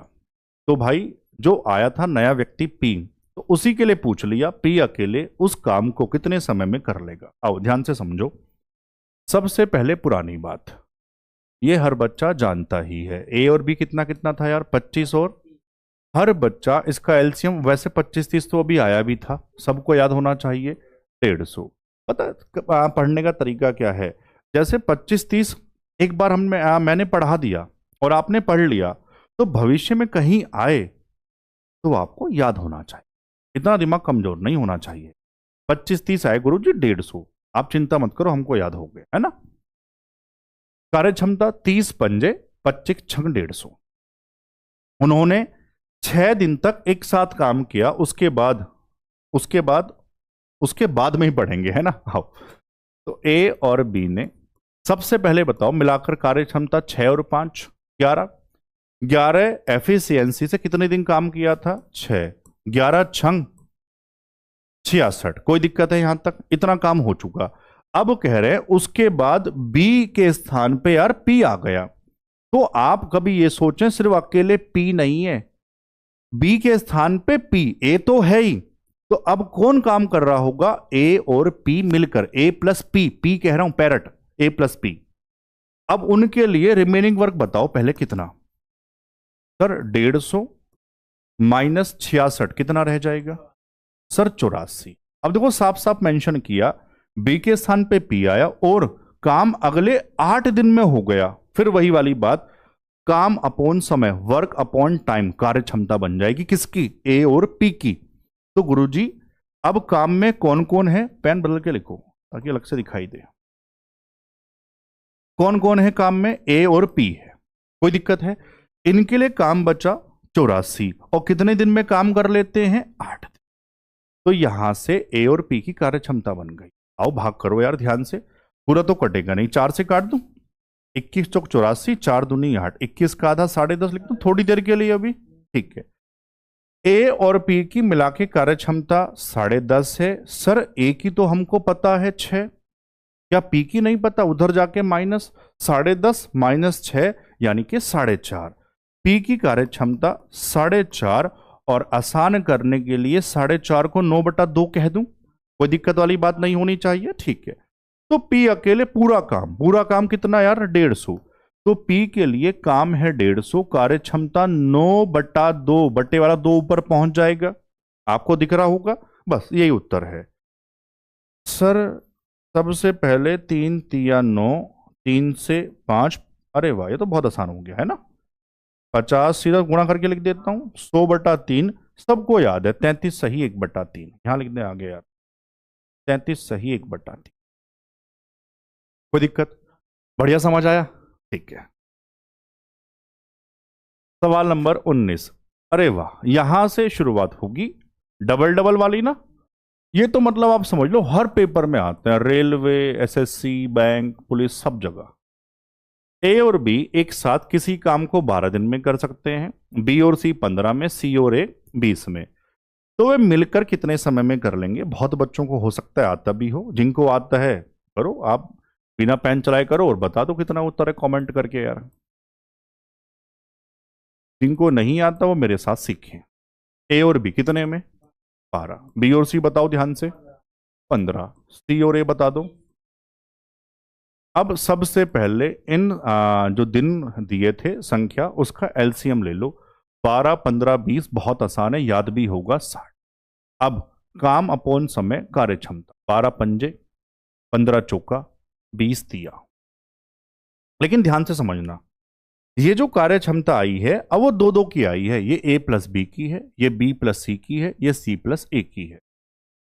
तो भाई जो आया था नया व्यक्ति पी, तो उसी के लिए पूछ लिया पी अकेले उस काम को कितने समय में कर लेगा। आओ ध्यान से समझो। सबसे पहले पुरानी बात, ये हर बच्चा जानता ही है, ए और बी कितना कितना था यार? 25 और हर बच्चा इसका एलसीएम, वैसे 25-30 तो अभी आया भी था, सबको याद होना चाहिए 150। पता है पढ़ने का तरीका क्या है? जैसे 25-30 एक बार मैंने पढ़ा दिया और आपने पढ़ लिया, तो भविष्य में कहीं आए तो आपको याद होना चाहिए। इतना दिमाग कमजोर नहीं होना चाहिए। 25-30 आए गुरु जी 150, आप चिंता मत करो, हमको याद हो गए, है ना। कार्य क्षमता 30 पंजे 25 छंग 150। उन्होंने 6 दिन तक एक साथ काम किया, उसके बाद में ही पढ़ेंगे, है ना। आओ, तो ए और बी ने सबसे पहले बताओ मिलाकर कार्य क्षमता 6 और 5 11, 11 एफिशिएंसी से कितने दिन काम किया था? 6, 11 छंग 66। कोई दिक्कत है यहां तक? इतना काम हो चुका। अब कह रहे हैं उसके बाद बी के स्थान पे यार पी आ गया। तो आप कभी ये सोचें सिर्फ अकेले पी नहीं है, बी के स्थान पे पी, ए तो है ही, तो अब कौन काम कर रहा होगा? ए और पी मिलकर, ए प्लस पी, पी कह रहा हूं पैरट, ए प्लस पी। अब उनके लिए रिमेनिंग वर्क बताओ पहले कितना? सर 150 माइनस 66 कितना रह जाएगा? सर 84। अब देखो साफ साफ मेंशन किया, बी के स्थान पे पी आया और काम अगले 8 दिन में हो गया। फिर वही वाली बात, काम अपॉन समय, वर्क अपॉन टाइम, कार्य क्षमता बन जाएगी किसकी? ए और पी की। तो गुरुजी अब काम में कौन कौन है? पेन बदल के लिखो ताकि अलग से दिखाई दे। कौन कौन है काम में? ए और पी है। कोई दिक्कत है? इनके लिए काम बचा 84 और कितने दिन में काम कर लेते हैं? 8 दिन। तो यहां से ए और पी की कार्य क्षमता बन गई। आओ भाग करो यार ध्यान से, पूरा तो कटेगा नहीं, 4 से काट दूं, 21 चौक 84, 4 दूनी 8, 21 का आधा 10.5 लिखता हूं थोड़ी देर के लिए अभी, ठीक है। ए और पी की मिला के कार्य क्षमता 10.5 है। सर ए की तो हमको पता है 6, क्या पी की नहीं पता? उधर जाके माइनस 10.5 माइनस 6 यानी कि 4.5। पी की कार्य क्षमता 4.5 और आसान करने के लिए 4.5 को 9/2 कह दूं, कोई दिक्कत वाली बात नहीं होनी चाहिए, ठीक है। तो पी अकेले पूरा काम कितना यार? 150। तो पी के लिए काम है 150, कार्य क्षमता 9/2, बट्टे वाला 2 ऊपर पहुंच जाएगा, आपको दिख रहा होगा, बस यही उत्तर है। सर सबसे पहले 3 तिया 9, 3 से 5, अरे वाह ये तो बहुत आसान हो गया है ना। 50 सीधा गुणा करके लिख देता हूं, 100/3 सबको याद है, 33 सही 1/3 यहां लिखने आ गया यार, 33 सही 1/3। कोई दिक्कत? बढ़िया समझ आया, ठीक है। सवाल नंबर 19, अरे वाह यहां से शुरुआत होगी, डबल डबल वाली ना। ये तो मतलब आप समझ लो हर पेपर में आते हैं, रेलवे, एसएससी, बैंक, पुलिस, सब जगह। ए और बी एक साथ किसी काम को 12 दिन में कर सकते हैं, बी और सी 15 में, सी और ए 20 में। तो वे मिलकर कितने समय में कर लेंगे? बहुत बच्चों को हो सकता है आता भी हो, जिनको आता है करो आप, बिना पेन चलाए करो और बता दो कितना उत्तर है कमेंट करके यार। जिनको नहीं आता वो मेरे साथ सीखें। ए और बी कितने में? 12। बी और सी बताओ ध्यान से, 15। सी और ए बता दो। अब सबसे पहले इन जो दिन दिए थे संख्या, उसका एलसीएम ले लो। 12, 15, 20 बहुत आसान है, याद भी होगा 60। अब काम अपॉन समय कार्य क्षमता, 12 पंजे, 15 चौका, 20 तिया। लेकिन ध्यान से समझना, ये जो कार्य क्षमता आई है अब वो दो दो की आई है, ये ए प्लस बी की है, ये बी प्लस सी की है, ये सी प्लस ए की है।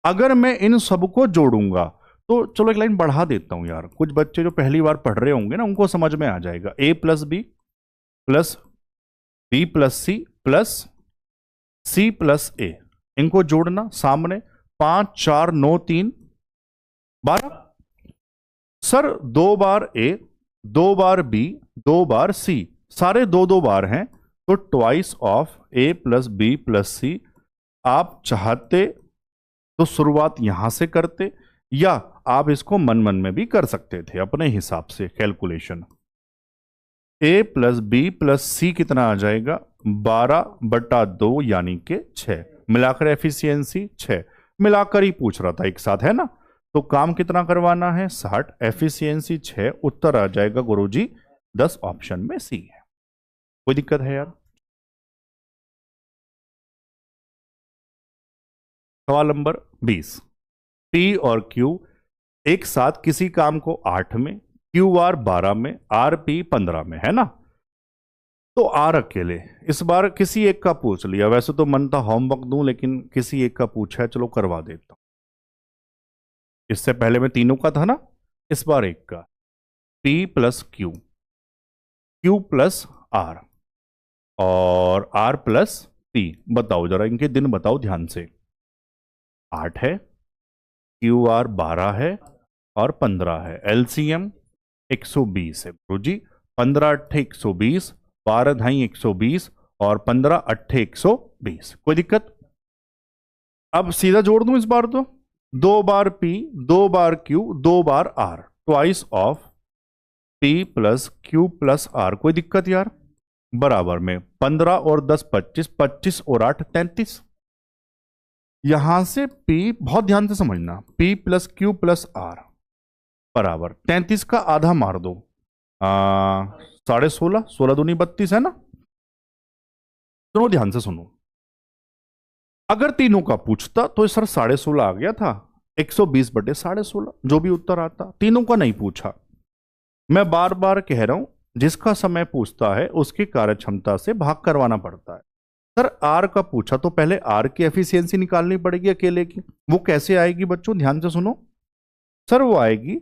अगर मैं इन सबको जोड़ूंगा तो चलो एक लाइन बढ़ा देता हूं यार, कुछ बच्चे जो पहली बार पढ़ रहे होंगे ना उनको समझ में आ जाएगा। A plus B plus B plus C plus A, इनको जोड़ना सामने, 5 4 9 3 12। सर 2 बार ए, 2 बार बी, 2 बार सी, सारे 2 बार हैं, तो twice of A plus B plus C. आप चाहते तो शुरुआत यहां से करते, या आप इसको मन मन में भी कर सकते थे अपने हिसाब से कैलकुलेशन। ए प्लस बी प्लस सी कितना आ जाएगा? 12/2 यानी कि 6, मिलाकर एफिशिएंसी 6, मिलाकर ही पूछ रहा था एक साथ है ना। तो काम कितना करवाना है? 60, एफिशिएंसी 6, उत्तर आ जाएगा गुरुजी 10, ऑप्शन में सी है। कोई दिक्कत है यार? सवाल नंबर 20, पी और क्यू एक साथ किसी काम को 8 में, क्यू आर 12 में, आर पी 15 में, है ना। तो आर अकेले, इस बार किसी एक का पूछ लिया, वैसे तो मन था होमवर्क दूं लेकिन किसी एक का पूछा है, चलो करवा देता हूं। इससे पहले में तीनों का था ना, इस बार एक का। P plus Q, Q plus R और आर प्लस पी। बताओ जरा इनके दिन बताओ ध्यान से। 8 है, क्यू आर 12 है और 15 है, एलसीएम 120 है गुरुजी। 15 अट्ठे 120, 12 ढाई 120 और 15 अट्ठे 120। कोई दिक्कत? अब सीधा जोड़ दूं इस बार तो, 2 बार पी, 2 बार क्यू, 2 बार R, twice of P plus Q plus R. कोई दिक्कत यार? बराबर में 15 और 10 25, 25 और 8 33। यहां से P, बहुत ध्यान से समझना, P plus Q plus R बराबर 33 का आधा मार दो, 16.5, 16 दूनी 32 है ना। सुनो ध्यान से सुनो, अगर तीनों का पूछता तो सर 16.5 आ गया था, 120/16.5 जो भी उत्तर आता। तीनों का नहीं पूछा, मैं बार बार कह रहा हूं जिसका समय पूछता है उसकी कार्य क्षमता से भाग करवाना पड़ता है। सर आर का पूछा तो पहले आर की एफिशिएंसी निकालनी पड़ेगी अकेले की, वो कैसे आएगी बच्चों ध्यान से सुनो। सर वो आएगी,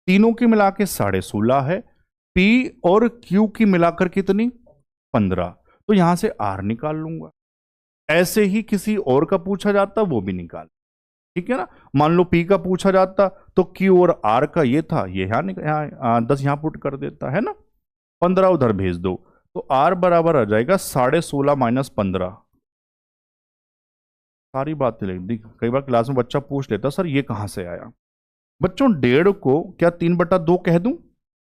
तीनों की मिला के 16.5 है, पी और क्यू की मिलाकर कितनी? 15, तो यहां से आर निकाल लूंगा। ऐसे ही किसी और का पूछा जाता वो भी निकाल, ठीक है ना। मान लो पी का पूछा जाता तो क्यू और आर का ये था, ये यहां 10 यहां पुट कर देता है ना, 15 उधर भेज दो, तो आर बराबर आ जाएगा 16.5 माइनस 15। सारी बातें लिख दी। कई बार क्लास में बच्चा पूछ लेता सर ये कहां से आया। बच्चों 1.5 को क्या 3/2 कह दूं?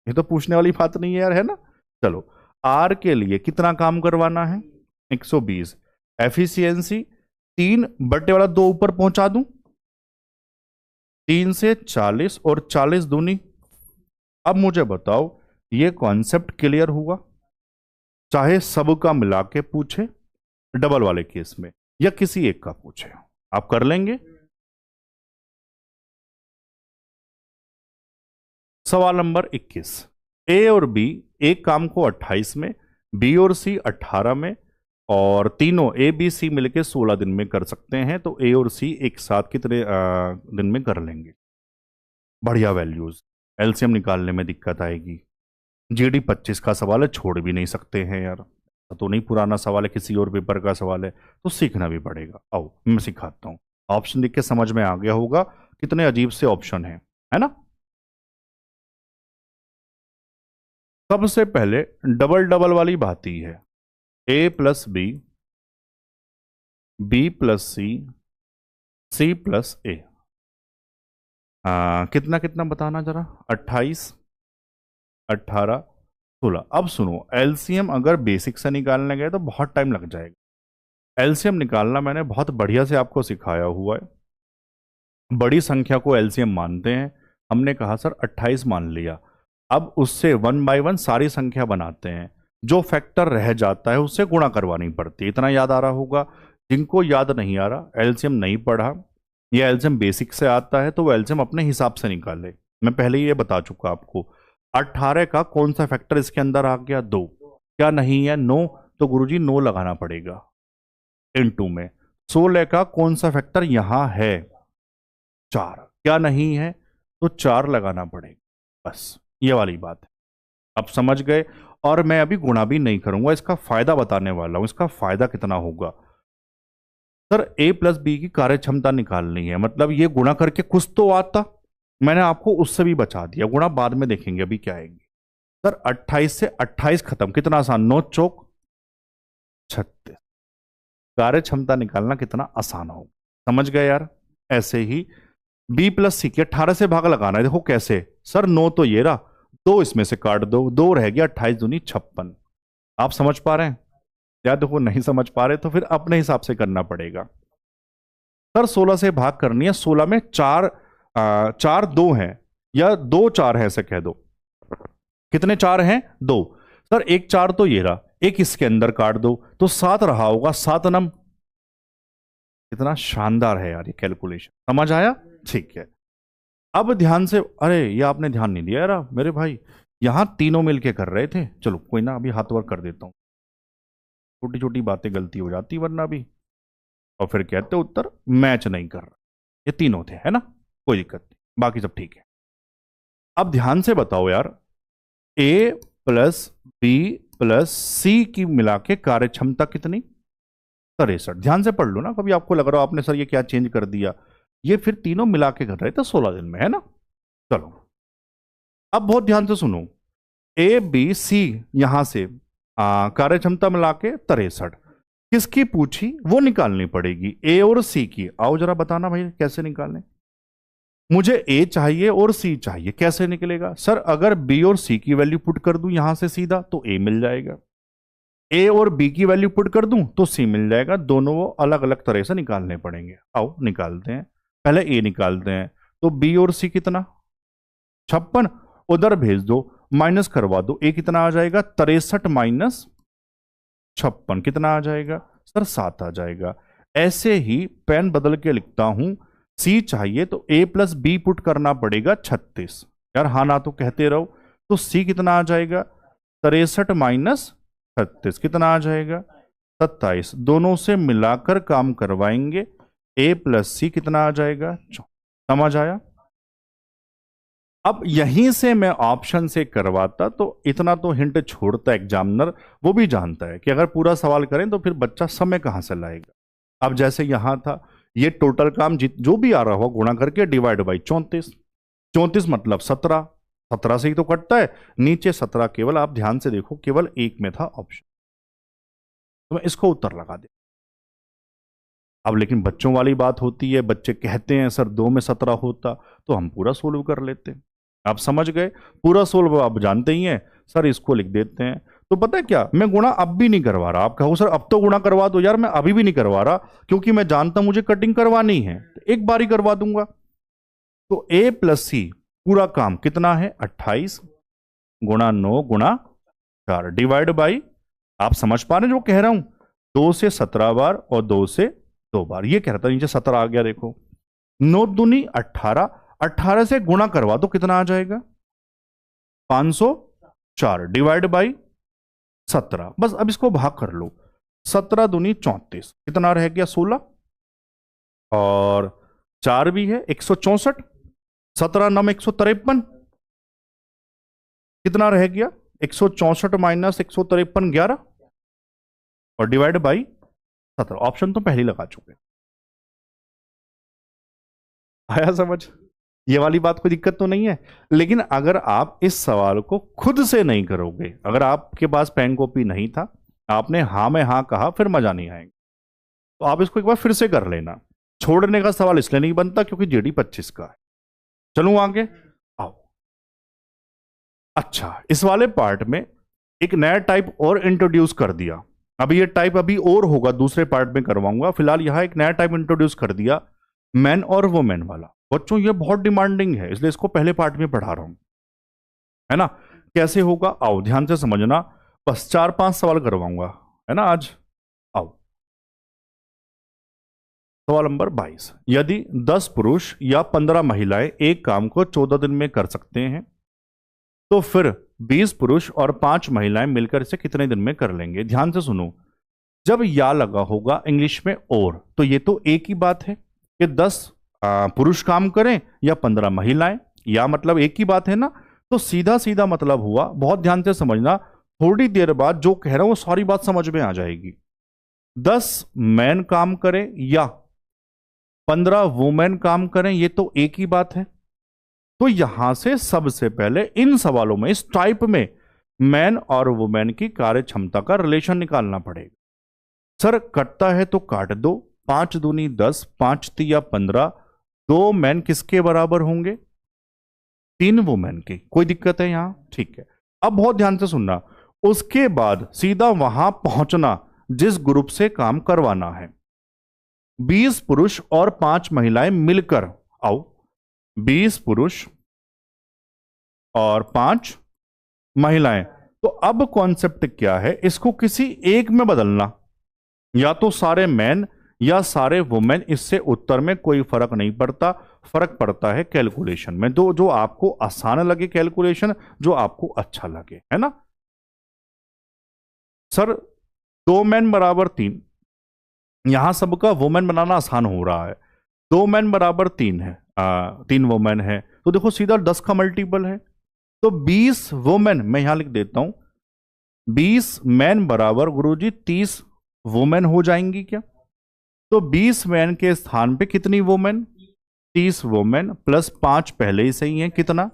ये तो पूछने वाली बात नहीं है यार, है ना। चलो, आर के लिए कितना काम करवाना है? 120। एफिशिएंसी 3 बटे वाला 2 ऊपर पहुंचा दूं, 3 से 40 और 40 दूनी। अब मुझे बताओ ये कॉन्सेप्ट क्लियर हुआ? चाहे सबका मिला के पूछे डबल वाले केस में, या किसी एक का पूछे, आप कर लेंगे। सवाल नंबर 21। ए और बी एक काम को 28 में, बी और सी 18 में, और तीनों ए बी सी मिलकर 16 दिन में कर सकते हैं, तो ए और सी एक साथ कितने दिन में कर लेंगे? बढ़िया वैल्यूज। एलसीएम निकालने में दिक्कत आएगी। जीडी 25 का सवाल है, छोड़ भी नहीं सकते हैं यार। तो नहीं, पुराना सवाल है, किसी और पेपर का सवाल है, तो सीखना भी पड़ेगा। आओ मैं सिखाता हूं। ऑप्शन देख के समझ में आ गया होगा कितने अजीब से ऑप्शन है ना। सबसे पहले डबल डबल वाली बात ही है। ए प्लस बी, बी प्लस सी, सी प्लस ए। कितना कितना बताना जरा। 28, 18, 16। अब सुनो, एलसीएम अगर बेसिक से निकालने गए तो बहुत टाइम लग जाएगा। एलसीएम निकालना मैंने बहुत बढ़िया से आपको सिखाया हुआ है। बड़ी संख्या को एलसीएम मानते हैं। हमने कहा सर 28 मान लिया। अब उससे 1 बाय 1 सारी संख्या बनाते हैं। जो फैक्टर रह जाता है उससे गुणा करवानी पड़ती है। इतना याद आ रहा होगा। जिनको याद नहीं आ रहा, एलसीएम नहीं पढ़ा या एलसीएम बेसिक से आता है, तो वो एलसीएम अपने हिसाब से निकाले। मैं पहले ही ये बता चुका आपको। 18 का कौन सा फैक्टर इसके अंदर आ गया? 2। क्या नहीं है? 9। तो गुरुजी 9 लगाना पड़ेगा इनटू में। 16 का कौन सा फैक्टर यहां है? 4। क्या नहीं है? तो 4 लगाना पड़ेगा। बस ये वाली बात है। अब समझ गए। और मैं अभी गुणा भी नहीं करूंगा, इसका फायदा बताने वाला हूं। इसका फायदा कितना होगा? सर ए प्लस बी की कार्य क्षमता निकालनी है, मतलब ये गुणा करके कुछ तो आता। मैंने आपको उससे भी बचा दिया, गुणा बाद में देखेंगे, अभी क्या आएंगे। सर 28 से 28 खत्म, कितना आसान। 9 चौक 36। कार्य क्षमता निकालना कितना आसान होगा, समझ गए यार। ऐसे ही बी प्लस सी की 18 से भाग लगाना है। देखो कैसे। सर 9 तो ये रहा, 2 इसमें से काट दो, 2 रह गया। 28 दूनी 56। आप समझ पा रहे हैं? या देखो नहीं समझ पा रहे तो फिर अपने हिसाब से करना पड़ेगा। सर 16 से भाग करनी है। 16 में 4 4 2 हैं, या 2 4 है ऐसे कह दो। कितने 4 हैं? 2। सर एक 4 तो ये रहा, एक इसके अंदर काट दो, तो 7 रहा होगा। 7 नम। कितना शानदार है यार ये कैलकुलेशन, समझ आया? ठीक है। अब ध्यान से, अरे ये आपने ध्यान नहीं दिया यार मेरे भाई, यहां तीनों मिलके कर रहे थे। चलो कोई ना, अभी हाथ वर्क कर देता हूं। छोटी छोटी बातें गलती हो जाती वरना भी, और फिर कहते उत्तर मैच नहीं कर रहा। ये तीनों थे, है ना, कोई दिक्कत नहीं, बाकी सब ठीक है। अब ध्यान से बताओ यार, ए प्लस बी प्लस सी की मिला के कार्य क्षमता कितनी? 63। ध्यान से पढ़ लो ना, कभी आपको लग रहा हो आपने सर ये क्या चेंज कर दिया। ये फिर तीनों मिला के कर रहे थे 16 दिन में, है ना। चलो अब बहुत ध्यान से सुनो। ए बी सी यहां से कार्य क्षमता मिला के 63। किसकी पूछी वो निकालनी पड़ेगी, ए और सी की। आओ जरा बताना भाई कैसे निकालने। मुझे ए चाहिए और सी चाहिए, कैसे निकलेगा? सर अगर बी और सी की वैल्यू पुट कर दूं यहां से सीधा, तो ए मिल जाएगा। ए और बी की वैल्यू पुट कर दूं तो सी मिल जाएगा। दोनों वो अलग अलग तरह से निकालने पड़ेंगे। आओ निकालते हैं। पहले ए निकालते हैं। तो बी और सी कितना? 56। उधर भेज दो, माइनस करवा दो। ए कितना आ जाएगा? 63 माइनस 56 कितना आ जाएगा? सर 7 आ जाएगा। ऐसे ही पेन बदल के लिखता हूं। सी चाहिए तो ए प्लस बी पुट करना पड़ेगा 36। यार हाँ ना तो कहते रहो। तो सी कितना आ जाएगा? 63 माइनस 36 कितना आ जाएगा? 27। दोनों से मिलाकर काम करवाएंगे। ए प्लस सी कितना आ जाएगा? समझ आया? अब यहीं से मैं ऑप्शन से करवाता तो इतना तो हिंट छोड़ता एग्जामिनर, वो भी जानता है कि अगर पूरा सवाल करें तो फिर बच्चा समय कहां से लाएगा। अब जैसे यहां था, ये टोटल काम जो भी आ रहा हो गुणा करके डिवाइड बाई 34। 34 मतलब 17। 17 से ही तो कटता है, नीचे 17 केवल आप ध्यान से देखो केवल एक में था ऑप्शन, तो मैं इसको उत्तर लगा दे। अब लेकिन बच्चों वाली बात होती है, बच्चे कहते हैं सर 2 में 17 होता, तो हम पूरा सोल्व कर लेते हैं। आप समझ गए, पूरा सोल्व आप जानते ही हैं, सर इसको लिख देते हैं। तो पता है क्या, मैं गुणा अब भी नहीं करवा रहा। आप कहो सर अब तो गुणा करवा दो, यार मैं अभी भी नहीं करवा रहा, क्योंकि मैं जानता हूं मुझे कटिंग करवानी है, तो एक बार ही करवा दूंगा। तो a प्लस सी पूरा काम कितना है, 28 गुणा 9 गुणा 4 डिवाइड बाई, आप समझ पा रहे हैं जो कह रहा हूं, 2 से 17 बार और 2 से 2 बार। ये कह रहा था नीचे 17 आ गया, देखो 9 दूनी 18, 18 से गुणा करवा दो कितना आ जाएगा, 504 डिवाइड बाई 17। बस अब इसको भाग कर लो, 17 दूनी 34, कितना रह गया 16, और 4 भी है 164, 17 9 153, कितना रह गया 164 माइनस 153 11, और डिवाइड बाई 17। ऑप्शन तो पहले लगा चुके। आया समझ, ये वाली बात कोई दिक्कत तो नहीं है। लेकिन अगर आप इस सवाल को खुद से नहीं करोगे, अगर आपके पास पेन कॉपी नहीं था, आपने हाँ में हाँ कहा, फिर मजा नहीं आएगा। तो आप इसको एक बार फिर से कर लेना। छोड़ने का सवाल इसलिए नहीं बनता क्योंकि जीडी 25 का है। चलूं आगे, आओ। अच्छा, इस वाले पार्ट में एक नया टाइप और इंट्रोड्यूस कर दिया। अभी ये टाइप अभी और होगा, दूसरे पार्ट में करवाऊंगा। फिलहाल यहां एक नया टाइप इंट्रोड्यूस कर दिया, मैन और वुमेन वाला। बच्चों ये बहुत डिमांडिंग है, इसलिए इसको पहले पार्ट में पढ़ा रहा हूं, है ना। कैसे होगा, आओ ध्यान से समझना। बस 4-5 सवाल करवाऊंगा, है ना आज। आओ, सवाल नंबर 22। यदि 10 पुरुष या 15 महिलाएं एक काम को 14 दिन में कर सकते हैं, तो फिर 20 पुरुष और 5 महिलाएं मिलकर इसे कितने दिन में कर लेंगे। ध्यान से सुनो, जब या लगा होगा इंग्लिश में और, तो ये तो एक ही बात है कि 10 पुरुष काम करें या 15 महिलाएं, या मतलब एक ही बात है ना। तो सीधा सीधा मतलब हुआ, बहुत ध्यान से समझना, थोड़ी देर बाद जो कह रहा हूं वो सारी बात समझ में आ जाएगी। 10 मैन काम करें या 15 वुमेन काम करें, ये तो एक ही बात है। तो यहां से सबसे पहले इन सवालों में, इस टाइप में, मैन और वुमेन की कार्य क्षमता का रिलेशन निकालना पड़ेगा। सर कटता है तो काट दो, 5 दूनी 10, 5 तिया 15, 2 मैन किसके बराबर होंगे, 3 वुमेन के। कोई दिक्कत है यहां, ठीक है। अब बहुत ध्यान से सुनना, उसके बाद सीधा वहां पहुंचना जिस ग्रुप से काम करवाना है। 20 पुरुष और 5 महिलाएं मिलकर, आओ 20 पुरुष और 5 महिलाएं। तो अब कॉन्सेप्ट क्या है, इसको किसी एक में बदलना, या तो सारे मैन या सारे वुमेन। इससे उत्तर में कोई फर्क नहीं पड़ता, फर्क पड़ता है कैलकुलेशन में। जो आपको आसान लगे कैलकुलेशन, जो आपको अच्छा लगे, है ना। सर 2 मैन बराबर 3, यहां सबका वुमेन बनाना आसान हो रहा है। 2 मैन बराबर 3 है, 3 वुमेन है, तो देखो सीधा 10 का मल्टीपल है। तो 20 वुमेन, मैं यहां लिख देता हूं, 20 मैन बराबर गुरुजी 30 वुमेन हो जाएंगी क्या। तो 20 मैन के स्थान पे कितनी वुमेन, 30 वुमेन प्लस 5 पहले ही सही है, कितना।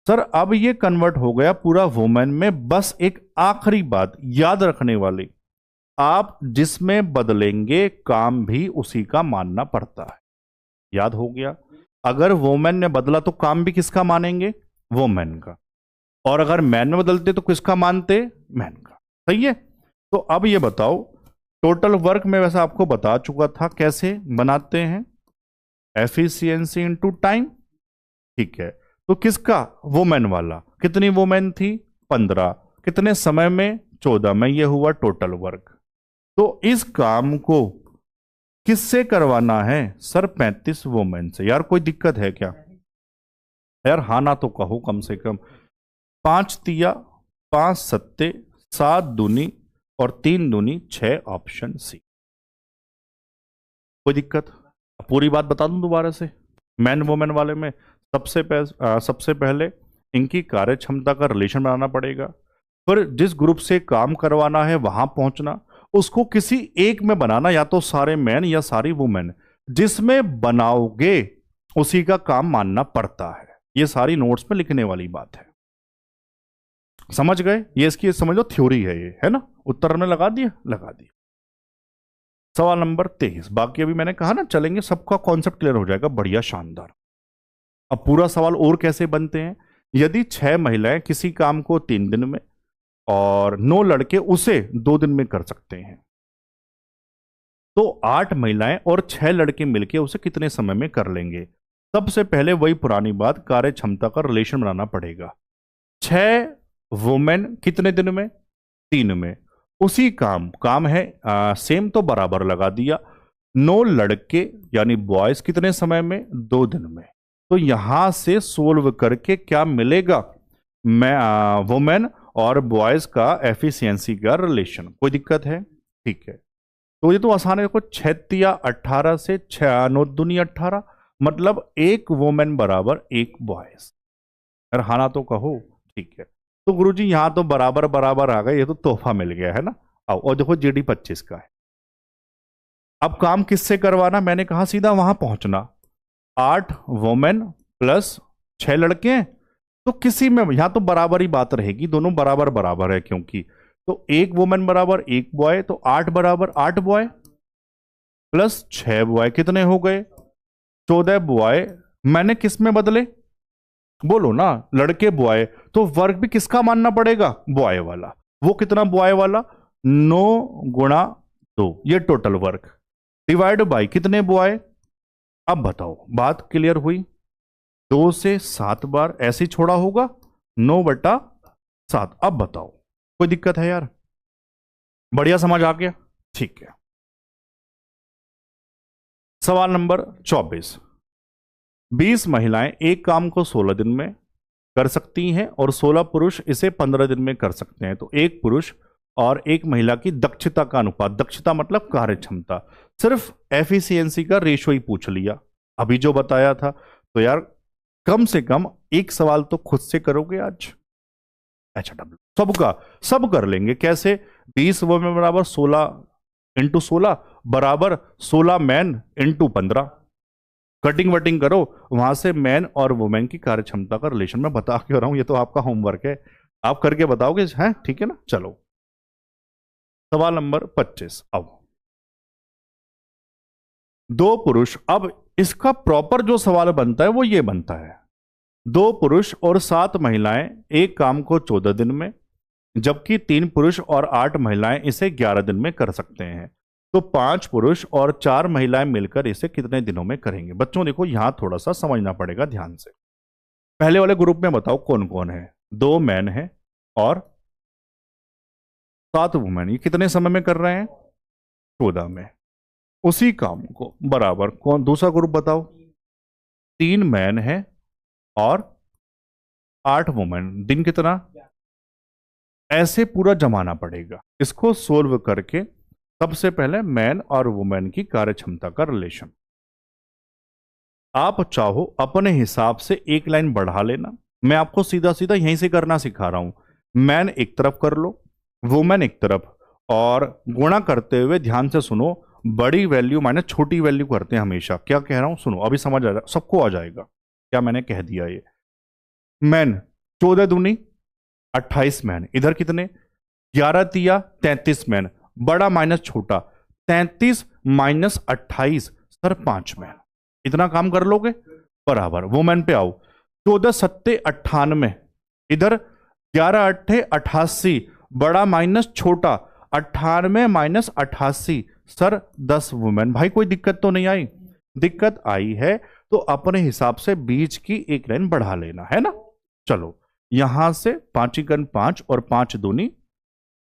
सर अब ये कन्वर्ट हो गया पूरा वुमेन में। बस एक आखिरी बात याद रखने वाली, आप जिसमें बदलेंगे काम भी उसी का मानना पड़ता है। याद हो गया, अगर वुमेन ने बदला तो काम भी किसका मानेंगे, वुमेन का। और अगर मैन में बदलते तो किसका मानते, मैन का। सही है। तो अब ये बताओ, टोटल वर्क में वैसे आपको बता चुका था कैसे बनाते हैं, एफिशिएंसी इनटू टाइम, ठीक है। तो किसका, वुमेन वाला। कितनी वुमेन थी, 15, कितने समय में, 14 में, ये हुआ टोटल वर्क। तो इस काम को किससे करवाना है, सर 35 वुमेन से। यार कोई दिक्कत है क्या, यार हाँ ना तो कहो कम से कम। 5 तिया 5 सत्ते 7 दूनी और 3 दूनी 6, ऑप्शन सी। कोई दिक्कत, पूरी बात बता दूं दोबारा से। मैन वुमेन वाले में सबसे पहले इनकी कार्य क्षमता का रिलेशन बनाना पड़ेगा, फिर जिस ग्रुप से काम करवाना है वहां पहुंचना, उसको किसी एक में बनाना, या तो सारे मैन या सारी वुमेन। जिसमें बनाओगे उसी का काम मानना पड़ता है। ये सारी नोट्स में लिखने वाली बात है। समझ गए? ये इसकी समझ लो थ्योरी है ये, है ना। उत्तर हमने लगा दिया, लगा दिया। सवाल नंबर 23, बाकी अभी मैंने कहा ना चलेंगे, सबका कॉन्सेप्ट क्लियर हो जाएगा, बढ़िया शानदार। अब पूरा सवाल और कैसे बनते हैं। यदि 6 महिलाएं किसी काम को 3 दिन में और 9 लड़के उसे 2 दिन में कर सकते हैं, तो 8 महिलाएं और 6 लड़के मिलकर उसे कितने समय में कर लेंगे। सबसे पहले वही पुरानी बात, कार्य क्षमता का रिलेशन बनाना पड़ेगा। 6 वुमेन कितने दिन में? 3 में। उसी काम है सेम, तो बराबर लगा दिया। 9 लड़के यानी बॉयज कितने समय में? 2 दिन में। तो यहां से सोल्व करके क्या मिलेगा? मैं वुमेन और बॉयज का एफिशिएंसी का रिलेशन। कोई दिक्कत है? ठीक है, तो ये तो आसान है। देखो 6 या 18 से 6 9 दूनी 18, मतलब 1 वुमेन बराबर 1 बॉयज। अगर हाँ ना तो कहो। ठीक है, तो गुरुजी यहां तो बराबर बराबर आ गए, ये तो तोहफा मिल गया है ना। आओ और देखो जीडी 25 का है। अब काम किससे करवाना? मैंने कहा सीधा वहां पहुंचना। 8 वुमेन प्लस 6 लड़के हैं, तो किसी में यहां तो बराबर ही बात रहेगी, दोनों बराबर बराबर है क्योंकि। तो 1 वुमेन बराबर 1 बॉय, तो 8 बराबर 8 बॉय प्लस 6 बॉय, कितने हो गए? 14 बॉय। मैंने किस में बदले? बोलो ना, लड़के बॉय, तो वर्ग भी किसका मानना पड़ेगा? बॉय वाला। वो कितना बॉय वाला? 9 गुणा 2, ये टोटल वर्ग, डिवाइड बाई कितने बॉय। अब बताओ, बात क्लियर हुई? 2 से 7 बार ऐसे ही छोड़ा होगा, 9/7। अब बताओ, कोई दिक्कत है यार? बढ़िया समझ आ गया? ठीक है। सवाल नंबर 24, 20 महिलाएं एक काम को 16 दिन में कर सकती हैं और 16 पुरुष इसे 15 दिन में कर सकते हैं। तो एक पुरुष और एक महिला की दक्षता का अनुपात, दक्षता मतलब कार्य क्षमता, सिर्फ एफिशिएंसी का रेशो ही पूछ लिया अभी जो बताया था। तो यार कम से कम एक सवाल तो खुद से करोगे आज। HW सबका सब कर लेंगे। कैसे? 20 वुमेन बराबर 16 इंटू 16 बराबर 16 मैन इंटू 15। कटिंग वटिंग करो, वहां से मैन और वुमेन की कार्य क्षमता का रिलेशन मैं बता क्यों रहा हूं, ये तो आपका होमवर्क है, आप करके बताओगे, हैं? ठीक है ना। चलो सवाल नंबर 25। अब 2 पुरुष, अब इसका प्रॉपर जो सवाल बनता है वो ये बनता है, 2 पुरुष और 7 महिलाएं एक काम को 14 दिन में, जबकि 3 पुरुष और 8 महिलाएं इसे 11 दिन में कर सकते हैं। तो 5 पुरुष और 4 महिलाएं मिलकर इसे कितने दिनों में करेंगे। बच्चों देखो यहां थोड़ा सा समझना पड़ेगा ध्यान से। पहले वाले ग्रुप में बताओ कौन कौन है? 2 मैन है और 7 वुमेन। ये कितने समय में कर रहे हैं? 14 में। उसी काम को बराबर कौन दूसरा ग्रुप बताओ? 3 मैन है और 8 वुमेन। दिन कितना? ऐसे पूरा जमाना पड़ेगा। इसको सोल्व करके सबसे पहले मैन और वुमेन की कार्य क्षमता का रिलेशन। आप चाहो अपने हिसाब से एक लाइन बढ़ा लेना, मैं आपको सीधा सीधा यहीं से करना सिखा रहा हूं। मैन एक तरफ कर लो, वुमेन एक तरफ, और गुणा करते हुए ध्यान से सुनो, बड़ी वैल्यू माइनस छोटी वैल्यू करते हैं हमेशा। क्या कह रहा हूं सुनो, अभी समझ आ सबको आ जाएगा क्या मैंने कह दिया। ये मैन 14 दूनी 28 मैन, इधर कितने? 11 तिया 33 मैन, बड़ा माइनस छोटा, 33 माइनस 28 सर 5 मैन। इतना काम कर लोगे बराबर। वुमेन पे आओ, 14 सत्ते 98, इधर 11 अट्ठे 88, बड़ा माइनस छोटा, 98 माइनस 88 सर 10 वुमेन। भाई कोई दिक्कत तो नहीं आई? दिक्कत आई है तो अपने हिसाब से बीच की एक लाइन बढ़ा लेना है ना। चलो यहां से 5 गन 5 और 5 दूनी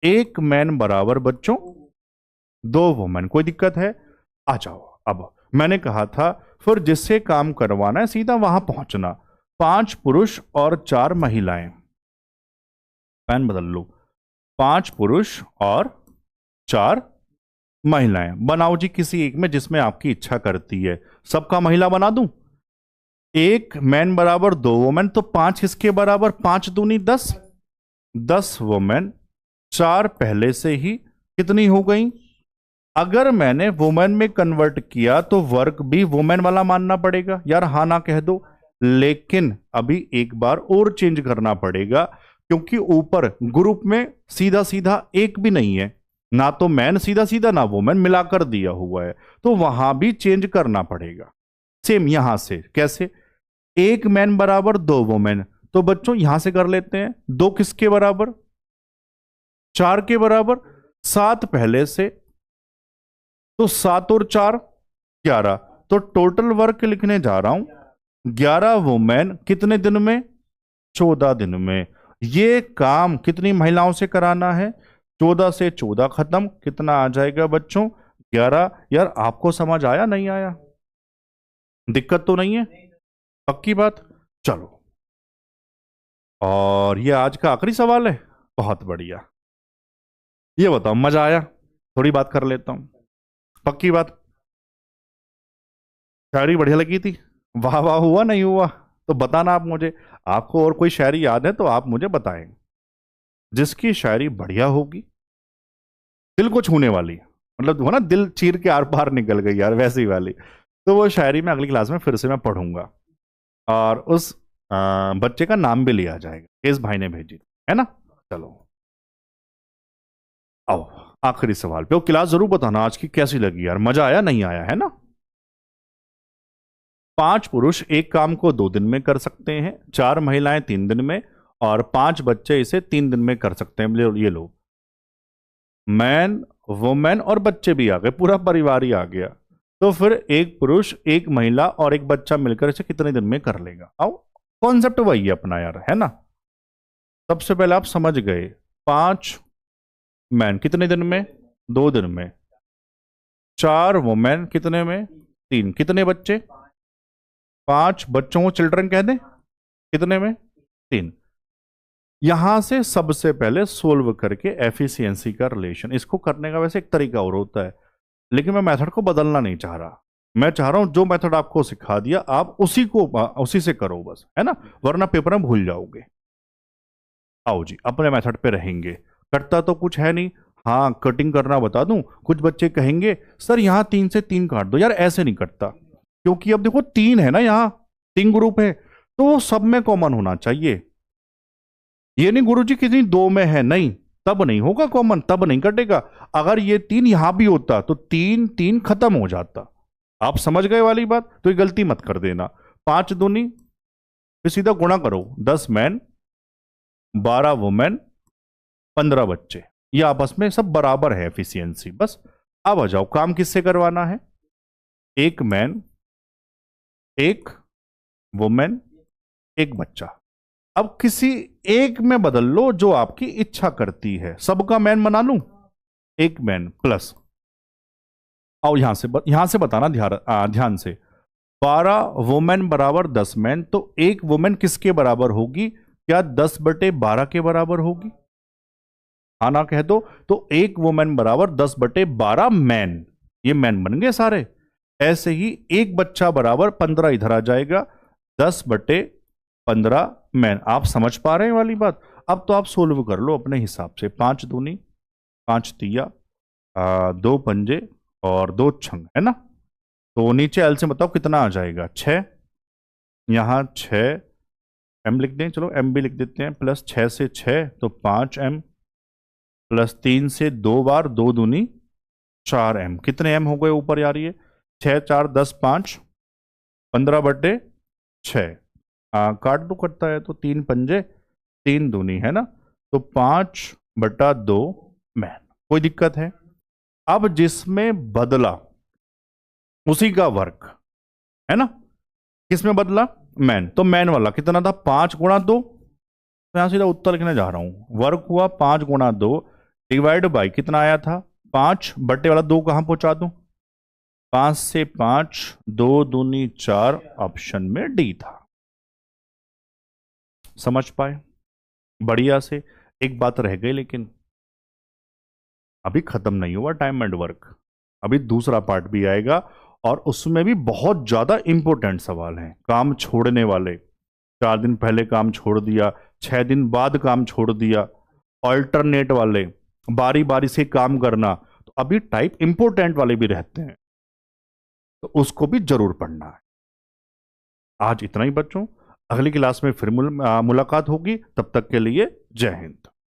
1 मैन बराबर बच्चों 2 वुमेन। कोई दिक्कत है? आ जाओ। अब मैंने कहा था फिर जिससे काम करवाना है सीधा वहां पहुंचना। 5 पुरुष और 4 महिलाएं, पैन बदल लो, 5 पुरुष और 4 महिलाएं। बनाओ जी किसी एक में जिसमें आपकी इच्छा करती है। सबका महिला बना दूं? 1 मैन बराबर 2 वुमेन, तो 5 किसके बराबर? 5 दूनी 10, 10 वुमेन। 4 पहले से ही कितनी हो गई? अगर मैंने वुमेन में कन्वर्ट किया तो वर्ग भी वुमेन वाला मानना पड़ेगा यार, हाँ ना कह दो। लेकिन अभी एक बार और चेंज करना पड़ेगा, क्योंकि ऊपर ग्रुप में सीधा सीधा एक भी नहीं है, ना तो मैन सीधा सीधा ना वुमेन मिलाकर दिया हुआ है, तो वहां भी चेंज करना पड़ेगा। सेम यहां से कैसे, एक मैन बराबर दो वुमेन, तो बच्चों यहां से कर लेते हैं, दो किसके बराबर, 4 के बराबर, 7 पहले से, तो 7 और 4 11, तो टोटल वर्क लिखने जा रहा हूं 11 वुमेन कितने दिन में, 14 दिन में। ये काम कितनी महिलाओं से कराना है, 14 से 14 खत्म, कितना आ जाएगा बच्चों, 11। यार आपको समझ आया नहीं आया, दिक्कत तो नहीं है, पक्की बात। चलो, और ये आज का आखिरी सवाल है, बहुत बढ़िया। ये बताओ मजा आया, थोड़ी बात कर लेता हूं, पक्की बात। शायरी बढ़िया लगी थी, वाह वाह हुआ नहीं हुआ, तो बताना आप मुझे। आपको और कोई शायरी याद है तो आप मुझे बताएं, जिसकी शायरी बढ़िया होगी, दिल को छूने वाली, मतलब वो ना दिल चीर के आर पार निकल गई यार, वैसी वाली, तो वो शायरी मैं अगली क्लास में फिर से मैं पढ़ूंगा, और उस बच्चे का नाम भी लिया जाएगा, इस भाई ने भेजी है ना। चलो आओ आखिरी सवाल पे, वो क्लास जरूर बताना आज की कैसी लगी यार, मजा आया नहीं आया, है ना। 5 पुरुष एक काम को 2 दिन में कर सकते हैं, 4 महिलाएं 3 दिन में, और 5 बच्चे इसे 3 दिन में कर सकते हैं। ये लो, मैन वुमेन और बच्चे भी आ गए, पूरा परिवार ही आ गया, तो फिर एक पुरुष एक महिला और एक बच्चा मिलकर इसे कितने दिन में कर लेगा। आओ, कॉन्सेप्ट वही है अपना यार, है ना। सबसे पहले आप समझ गए, 5 मैन कितने दिन में, 2 दिन में, 4 वुमेन कितने में, 3, कितने बच्चे, 5 बच्चों को चिल्ड्रन कह दें, कितने में, 3। यहां से सबसे पहले सोल्व करके एफिशिएंसी का रिलेशन, इसको करने का वैसे एक तरीका और होता है, लेकिन मैं मेथड को बदलना नहीं चाह रहा। मैं चाह रहा हूं जो मेथड आपको सिखा दिया आप उसी से करो बस, है ना, वरना पेपर में भूल जाओगे। आओ जी, अपने मेथड पे रहेंगे, करता तो कुछ है नहीं। हाँ, कटिंग करना बता दूं, कुछ बच्चे कहेंगे सर यहां 3 से 3 काट दो, यार ऐसे नहीं कटता, क्योंकि अब देखो 3 है ना, यहां 3 ग्रुप है, तो वो सब में कॉमन होना चाहिए। ये नहीं गुरुजी किसी 2 में है, नहीं, तब नहीं होगा कॉमन, तब नहीं कटेगा। अगर ये 3 यहां भी होता तो 3 3 खत्म हो जाता। आप समझ गए वाली बात, तो ये गलती मत कर देना। 5 दूनी, फिर सीधा गुणा करो, 10 मैन 12 वुमेन 15 बच्चे, ये आपस में सब बराबर है एफिशिएंसी। बस अब आ जाओ, काम किससे करवाना है, एक मैन एक वुमेन एक बच्चा। अब किसी एक में बदल लो जो आपकी इच्छा करती है, सबका मैन बना लूं, एक मैन प्लस, आओ यहां से बताना ध्यान से, 12 वुमेन बराबर 10 मैन, तो एक वुमेन किसके बराबर होगी, क्या 10/12 के बराबर होगी, हाँ ना कह दो। तो एक वुमेन बराबर 10/12 मैन, ये मैन बन गए सारे। ऐसे ही एक बच्चा बराबर 15 इधर आ जाएगा, 10/15 मैन। आप समझ पा रहे हैं वाली बात। अब तो आप सोल्व कर लो अपने हिसाब से, 5 दूनी 5 तिया, 2 पंजे और 2 छंग, है ना। तो नीचे एल से बताओ कितना आ जाएगा, 6, यहां 6 एम लिख दें, चलो एम भी लिख देते हैं, प्लस 6 से 6 तो 5 एम, प्लस 3 से 2 बार 2 दूनी 4 एम, कितने एम हो गए ऊपर यार, ये 6 4 10 5 15/6, काट दो कटता है तो 3 पंजे 3 दूनी, है ना, तो 5/2 मैन। कोई दिक्कत है। अब जिसमें बदला उसी का वर्क, है ना, किसमें बदला, मैन, तो मैन वाला कितना था, 5 × 2, तो यहां सीधा उत्तर लिखने जा रहा हूं, वर्क हुआ 5 × 2 डिवाइड बाई कितना आया था 5, बट्टे वाला 2 कहां पहुंचा दूं, 5 से 5 2 दूनी 4, ऑप्शन में डी था। समझ पाए बढ़िया से। एक बात रह गई, लेकिन अभी खत्म नहीं हुआ टाइम एंड वर्क, अभी दूसरा पार्ट भी आएगा, और उसमें भी बहुत ज्यादा इंपॉर्टेंट सवाल हैं। काम छोड़ने वाले, 4 दिन पहले काम छोड़ दिया, 6 दिन बाद काम छोड़ दिया, ऑल्टरनेट वाले, बारी बारी से काम करना, तो अभी टाइप इंपॉर्टेंट वाले भी रहते हैं, तो उसको भी जरूर पढ़ना है। आज इतना ही बच्चों, अगली क्लास में फिर मुलाकात होगी। तब तक के लिए जय हिंद।